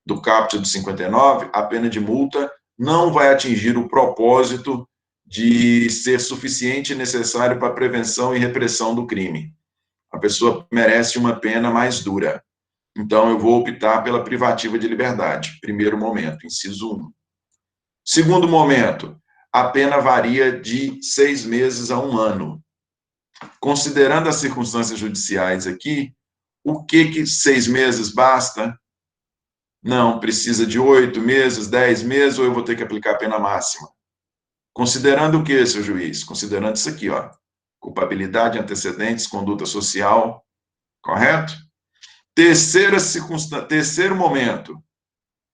do caput do 59, a pena de multa não vai atingir o propósito de ser suficiente e necessário para a prevenção e repressão do crime. A pessoa merece uma pena mais dura. Então, eu vou optar pela privativa de liberdade. Primeiro momento, inciso 1. Segundo momento, a pena varia de 6 meses a 1 ano. Considerando as circunstâncias judiciais aqui, o que 6 meses basta? Não, precisa de 8 meses, 10 meses, ou eu vou ter que aplicar a pena máxima? Considerando o que, seu juiz? Considerando isso aqui, ó. Culpabilidade, antecedentes, conduta social, correto? Terceiro momento,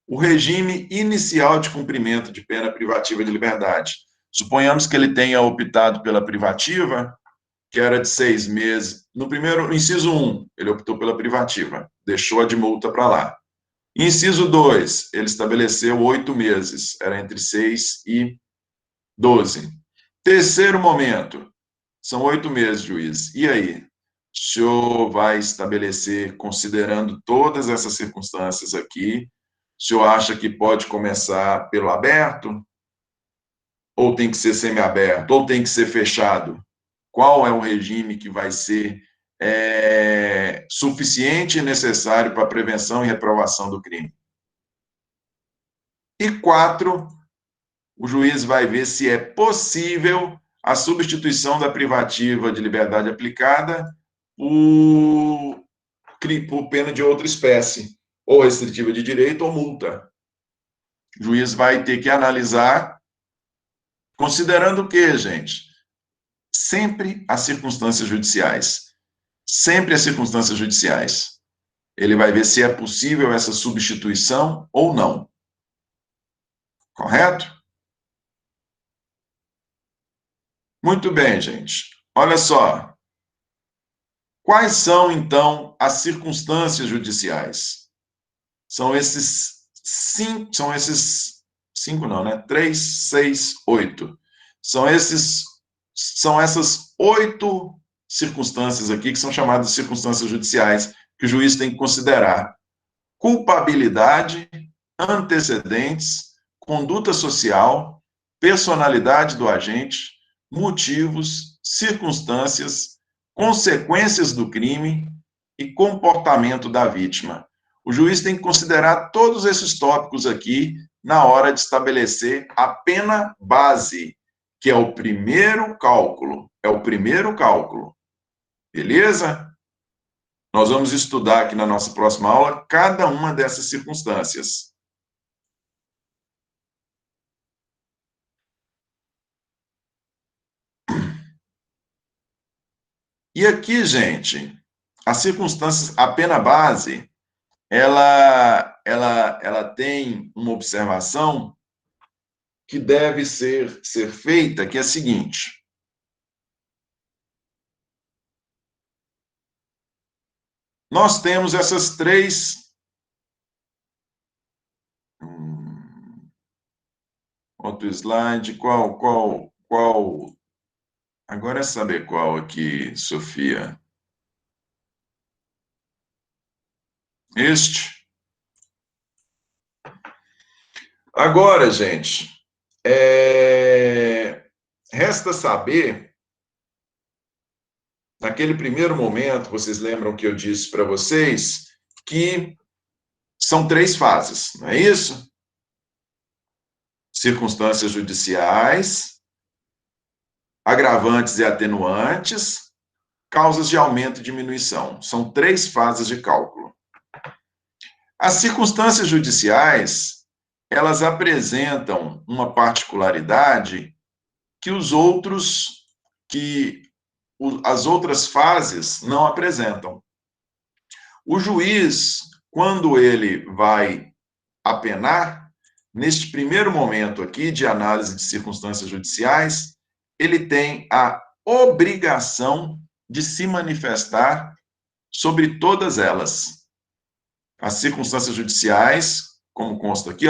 o regime inicial de cumprimento de pena privativa de liberdade. Suponhamos que ele tenha optado pela privativa, que era de 6 meses. No inciso 1, ele optou pela privativa, deixou a de multa para lá. Inciso 2, ele estabeleceu 8 meses, era entre 6 e 12. Terceiro momento, são 8 meses, juiz. E aí? O senhor vai estabelecer, considerando todas essas circunstâncias aqui, o senhor acha que pode começar pelo aberto? Ou tem que ser semiaberto? Ou tem que ser fechado? Qual é o regime que vai ser suficiente e necessário para a prevenção e reprovação do crime? E 4, o juiz vai ver se é possível a substituição da privativa de liberdade aplicada por pena de outra espécie, ou restritiva de direito ou multa. O juiz vai ter que analisar Considerando o quê, gente? Sempre as circunstâncias judiciais. Sempre as circunstâncias judiciais. Ele vai ver se é possível essa substituição ou não. Correto? Muito bem, gente. Olha só. Quais são, então, as circunstâncias judiciais? São esses cinco não, né? 3, 6, 8. São essas 8 circunstâncias aqui que são chamadas de circunstâncias judiciais que o juiz tem que considerar: culpabilidade, antecedentes, conduta social, personalidade do agente, motivos, circunstâncias, consequências do crime e comportamento da vítima. O juiz tem que considerar todos esses tópicos aqui na hora de estabelecer a pena base, que é o primeiro cálculo. É o primeiro cálculo. Beleza? Nós vamos estudar aqui na nossa próxima aula cada uma dessas circunstâncias. E aqui, gente, as circunstâncias, a pena base, ela tem uma observação que deve ser feita, que é a seguinte: nós temos essas três. Outro slide, qual? Agora é saber qual aqui, Sofia. Este. Agora, gente, resta saber, naquele primeiro momento, vocês lembram que eu disse para vocês que são 3 fases, não é isso? Circunstâncias judiciais, agravantes e atenuantes, causas de aumento e diminuição. São 3 fases de cálculo. As circunstâncias judiciais, elas apresentam uma particularidade que as outras fases não apresentam. O juiz, quando ele vai apenar, neste primeiro momento aqui de análise de circunstâncias judiciais, ele tem a obrigação de se manifestar sobre todas elas. As circunstâncias judiciais, como consta aqui,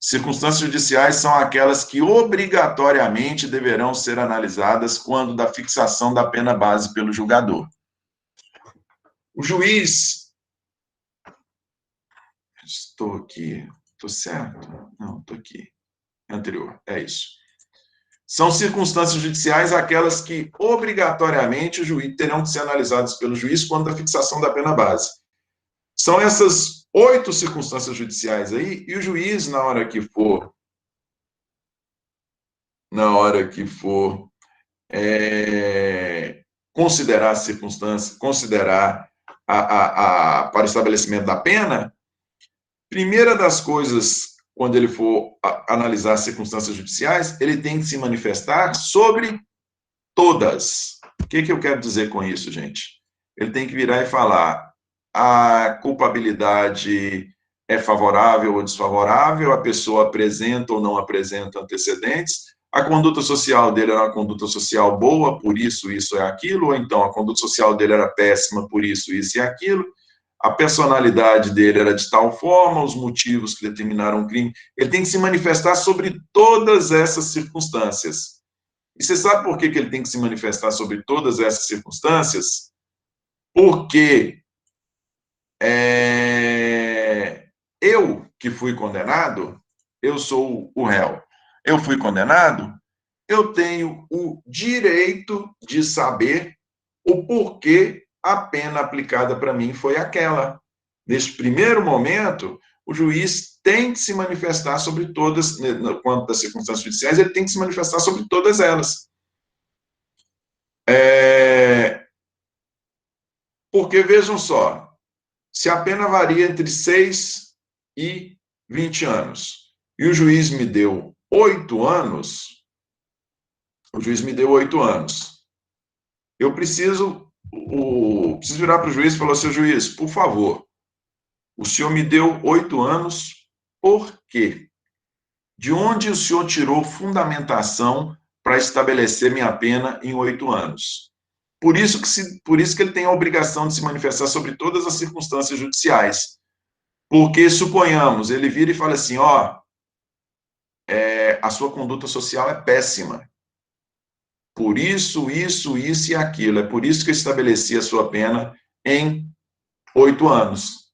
circunstâncias judiciais são aquelas que obrigatoriamente deverão ser analisadas quando da fixação da pena base pelo julgador. O juiz... Estou aqui, estou certo? Não, estou aqui. Anterior, é isso. São circunstâncias judiciais aquelas que obrigatoriamente o juiz terão que ser analisadas pelo juiz quando da fixação da pena base. São essas 8 circunstâncias judiciais aí, e o juiz, na hora que for considerar as circunstâncias, considerar para o estabelecimento da pena, primeira das coisas, quando ele for analisar as circunstâncias judiciais, ele tem que se manifestar sobre todas. O que eu quero dizer com isso, gente? Ele tem que virar e falar: a culpabilidade é favorável ou desfavorável, a pessoa apresenta ou não apresenta antecedentes, a conduta social dele era uma conduta social boa, por isso, isso é aquilo, ou então a conduta social dele era péssima, por isso, isso e aquilo, a personalidade dele era de tal forma, os motivos que determinaram o crime. Ele tem que se manifestar sobre todas essas circunstâncias. E você sabe por que ele tem que se manifestar sobre todas essas circunstâncias? Porque eu que fui condenado, eu sou o réu. Eu fui condenado, eu tenho o direito de saber o porquê a pena aplicada para mim foi aquela. Neste primeiro momento, o juiz tem que se manifestar sobre todas, quanto das circunstâncias judiciais, ele tem que se manifestar sobre todas elas. Porque, vejam só, se a pena varia entre 6 e 20 anos, e o juiz me deu 8 anos, O juiz me deu 8 anos. Eu preciso virar para o juiz e falar, seu juiz, por favor, o senhor me deu 8 anos, por quê? De onde o senhor tirou fundamentação para estabelecer minha pena em 8 anos? Por isso que ele tem a obrigação de se manifestar sobre todas as circunstâncias judiciais. Porque, suponhamos, ele vira e fala assim, ó, a sua conduta social é péssima. Por isso e aquilo. É por isso que eu estabeleci a sua pena em 8 anos.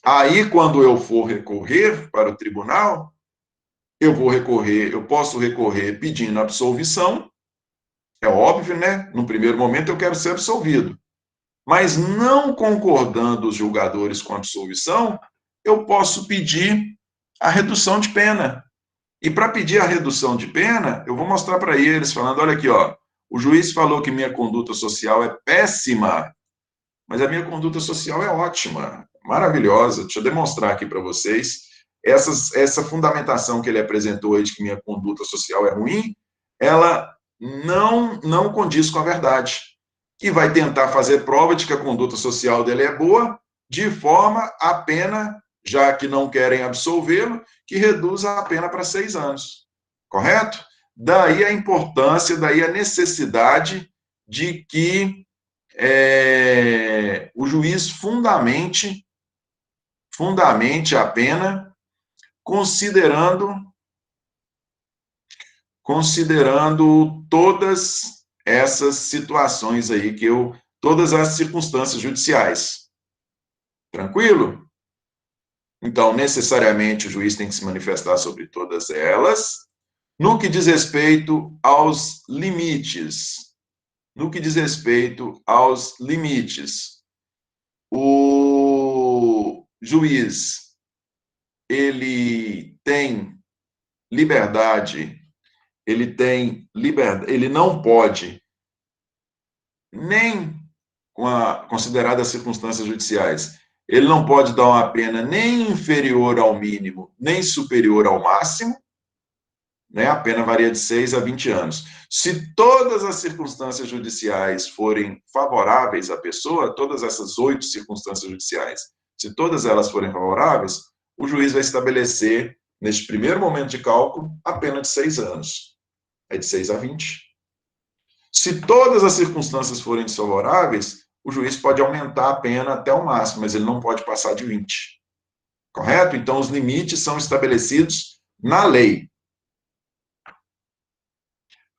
Aí, quando eu for recorrer para o tribunal, eu posso recorrer pedindo absolvição, é óbvio, né? No primeiro momento eu quero ser absolvido. Mas não concordando os julgadores com a absolvição, eu posso pedir a redução de pena. E para pedir a redução de pena, eu vou mostrar para eles, falando, olha aqui, ó, o juiz falou que minha conduta social é péssima, mas a minha conduta social é ótima, maravilhosa. Deixa eu demonstrar aqui para vocês. Essa fundamentação que ele apresentou aí de que minha conduta social é ruim, ela não condiz com a verdade. E vai tentar fazer prova de que a conduta social dele é boa, de forma a pena, já que não querem absolvê-lo, que reduza a pena para 6 anos. Correto? Daí a importância, daí a necessidade de que o juiz fundamente a pena, considerando todas essas situações aí todas as circunstâncias judiciais. Tranquilo? Então, necessariamente, o juiz tem que se manifestar sobre todas elas, no que diz respeito aos limites. No que diz respeito aos limites, o juiz, ele tem liberdade, ele não pode, nem consideradas as circunstâncias judiciais, ele não pode dar uma pena nem inferior ao mínimo, nem superior ao máximo, né? A pena varia de 6 a 20 anos. Se todas as circunstâncias judiciais forem favoráveis à pessoa, todas essas 8 circunstâncias judiciais, se todas elas forem favoráveis, o juiz vai estabelecer, neste primeiro momento de cálculo, a pena de 6 anos. É de 6 a 20. Se todas as circunstâncias forem desfavoráveis, o juiz pode aumentar a pena até o máximo, mas ele não pode passar de 20. Correto? Então, os limites são estabelecidos na lei.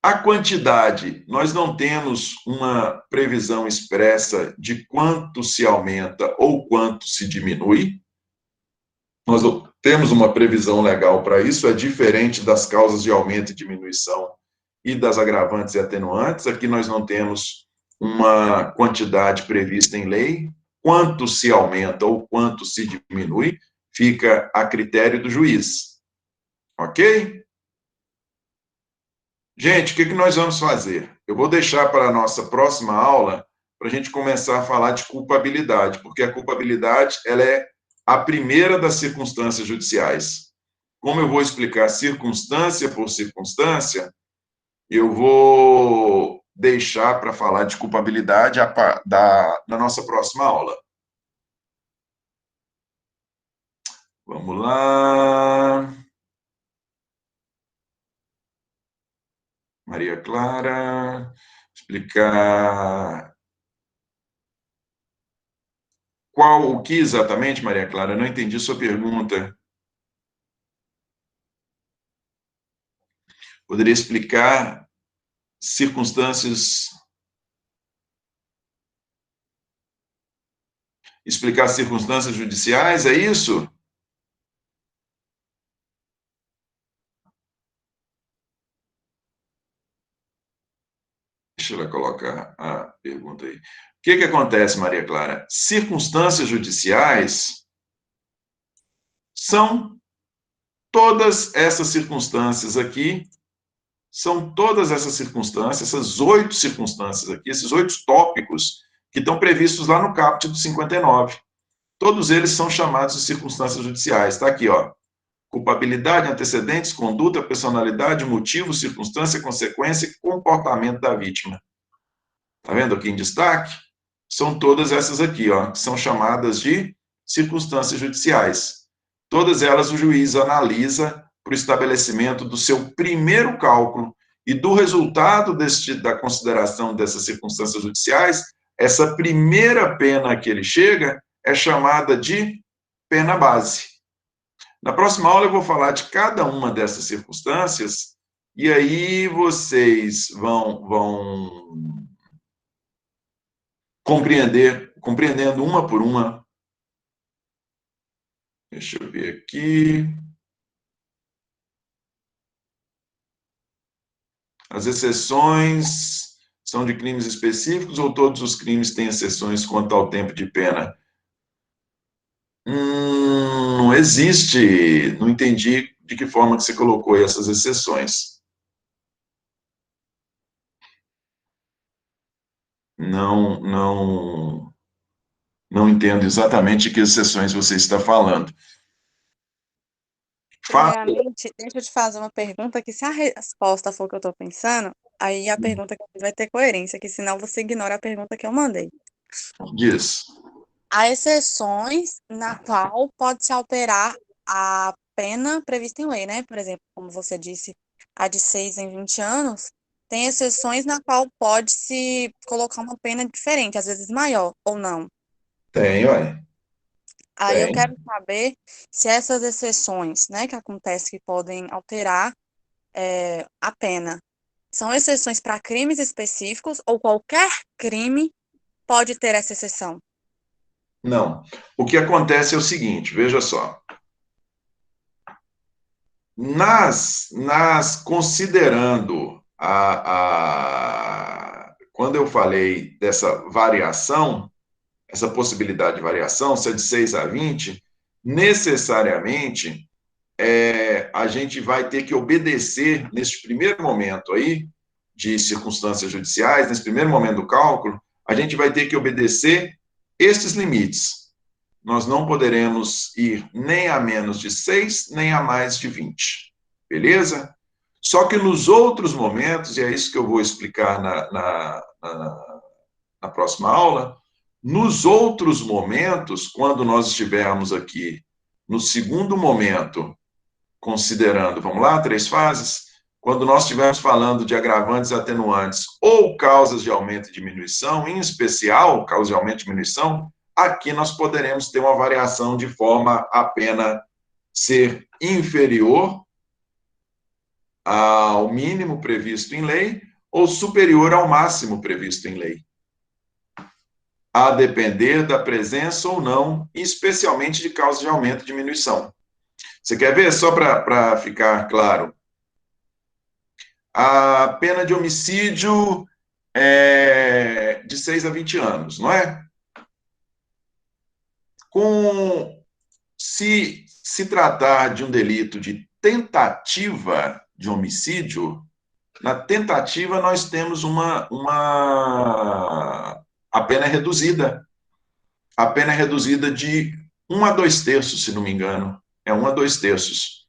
A quantidade, nós não temos uma previsão expressa de quanto se aumenta ou quanto se diminui. Nós não temos uma previsão legal para isso, é diferente das causas de aumento e diminuição e das agravantes e atenuantes. Aqui nós não temos uma quantidade prevista em lei. Quanto se aumenta ou quanto se diminui, fica a critério do juiz. Ok? Gente, o que nós vamos fazer? Eu vou deixar para a nossa próxima aula para a gente começar a falar de culpabilidade, porque a culpabilidade ela é a primeira das circunstâncias judiciais. Como eu vou explicar circunstância por circunstância, eu vou deixar para falar de culpabilidade na nossa próxima aula. Vamos lá. Maria Clara, explicar o que exatamente, Maria Clara? Eu não entendi sua pergunta. Poderia explicar circunstâncias judiciais, é isso? Deixa eu colocar a pergunta aí. O que acontece, Maria Clara? Circunstâncias judiciais são todas essas circunstâncias aqui, essas 8 circunstâncias aqui, esses 8 tópicos que estão previstos lá no caput do 59. Todos eles são chamados de circunstâncias judiciais. Está aqui, ó. culpabilidade, antecedentes, conduta, personalidade, motivo, circunstância, consequência e comportamento da vítima. Está vendo aqui em destaque? São todas essas aqui, ó, que são chamadas de circunstâncias judiciais. Todas elas o juiz analisa para o estabelecimento do seu primeiro cálculo e do resultado da consideração dessas circunstâncias judiciais, essa primeira pena que ele chega é chamada de pena base. Na próxima aula eu vou falar de cada uma dessas circunstâncias e aí vocês vão compreendendo uma por uma. Deixa eu ver aqui. As exceções são de crimes específicos ou todos os crimes têm exceções quanto ao tempo de pena? Não existe, não entendi de que forma que você colocou essas exceções. Não entendo exatamente de que exceções você está falando. Primeiramente, deixa eu te fazer uma pergunta que se a resposta for o que eu estou pensando, aí a pergunta que eu fiz vai ter coerência, que senão você ignora a pergunta que eu mandei. Diz. Há exceções na qual pode-se alterar a pena prevista em lei, né? Por exemplo, como você disse, a de 6 em 20 anos, tem exceções na qual pode-se colocar uma pena diferente, às vezes maior ou não. Tem, olha. Aí eu Tem. quero saber se essas exceções, né, que acontecem que podem alterar a pena, são exceções para crimes específicos ou qualquer crime pode ter essa exceção? Não. O que acontece é o seguinte, veja só. Considerando quando eu falei dessa variação, essa possibilidade de variação, se é de 6 a 20, necessariamente a gente vai ter que obedecer neste primeiro momento aí, de circunstâncias judiciais, nesse primeiro momento do cálculo, a gente vai ter que obedecer estes limites. Nós não poderemos ir nem a menos de 6, nem a mais de 20. Beleza? Só que nos outros momentos, e é isso que eu vou explicar na próxima aula, nos outros momentos, quando nós estivermos aqui no segundo momento, considerando, vamos lá, 3 fases, quando nós estivermos falando de agravantes e atenuantes ou causas de aumento e diminuição, em especial, causas de aumento e diminuição, aqui nós poderemos ter uma variação de forma a pena ser inferior ao mínimo previsto em lei ou superior ao máximo previsto em lei, a depender da presença ou não, especialmente de causa de aumento e diminuição. Você quer ver? Só para ficar claro. A pena de homicídio é de 6 a 20 anos, não é? Se tratar de um delito de tentativa de homicídio, na tentativa nós temos a pena é reduzida. A pena é reduzida de 1 a 2 terços, se não me engano. É 1 a 2 terços.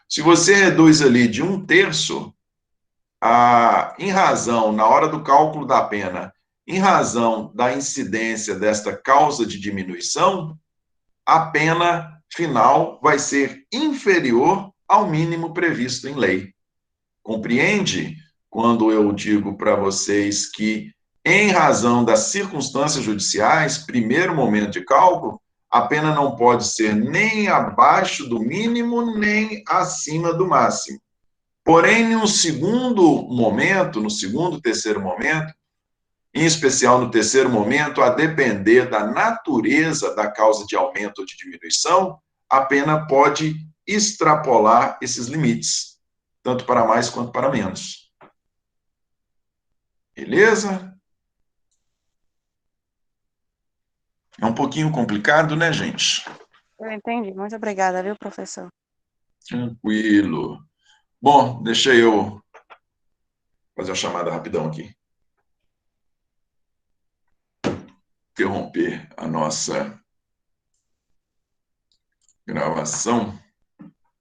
Se você reduz ali de 1 terço, em razão, na hora do cálculo da pena, em razão da incidência desta causa de diminuição, a pena final vai ser inferior ao mínimo previsto em lei. Compreende quando eu digo para vocês que, em razão das circunstâncias judiciais, primeiro momento de cálculo, a pena não pode ser nem abaixo do mínimo, nem acima do máximo. Porém, no segundo momento, no segundo, terceiro momento, em especial no terceiro momento, a depender da natureza da causa de aumento ou de diminuição, a pena pode extrapolar esses limites, tanto para mais quanto para menos. Beleza? É um pouquinho complicado, né, gente? Eu entendi. Muito obrigada, viu, professor? Tranquilo. Bom, deixa eu fazer uma chamada rapidão aqui. Interromper a nossa gravação.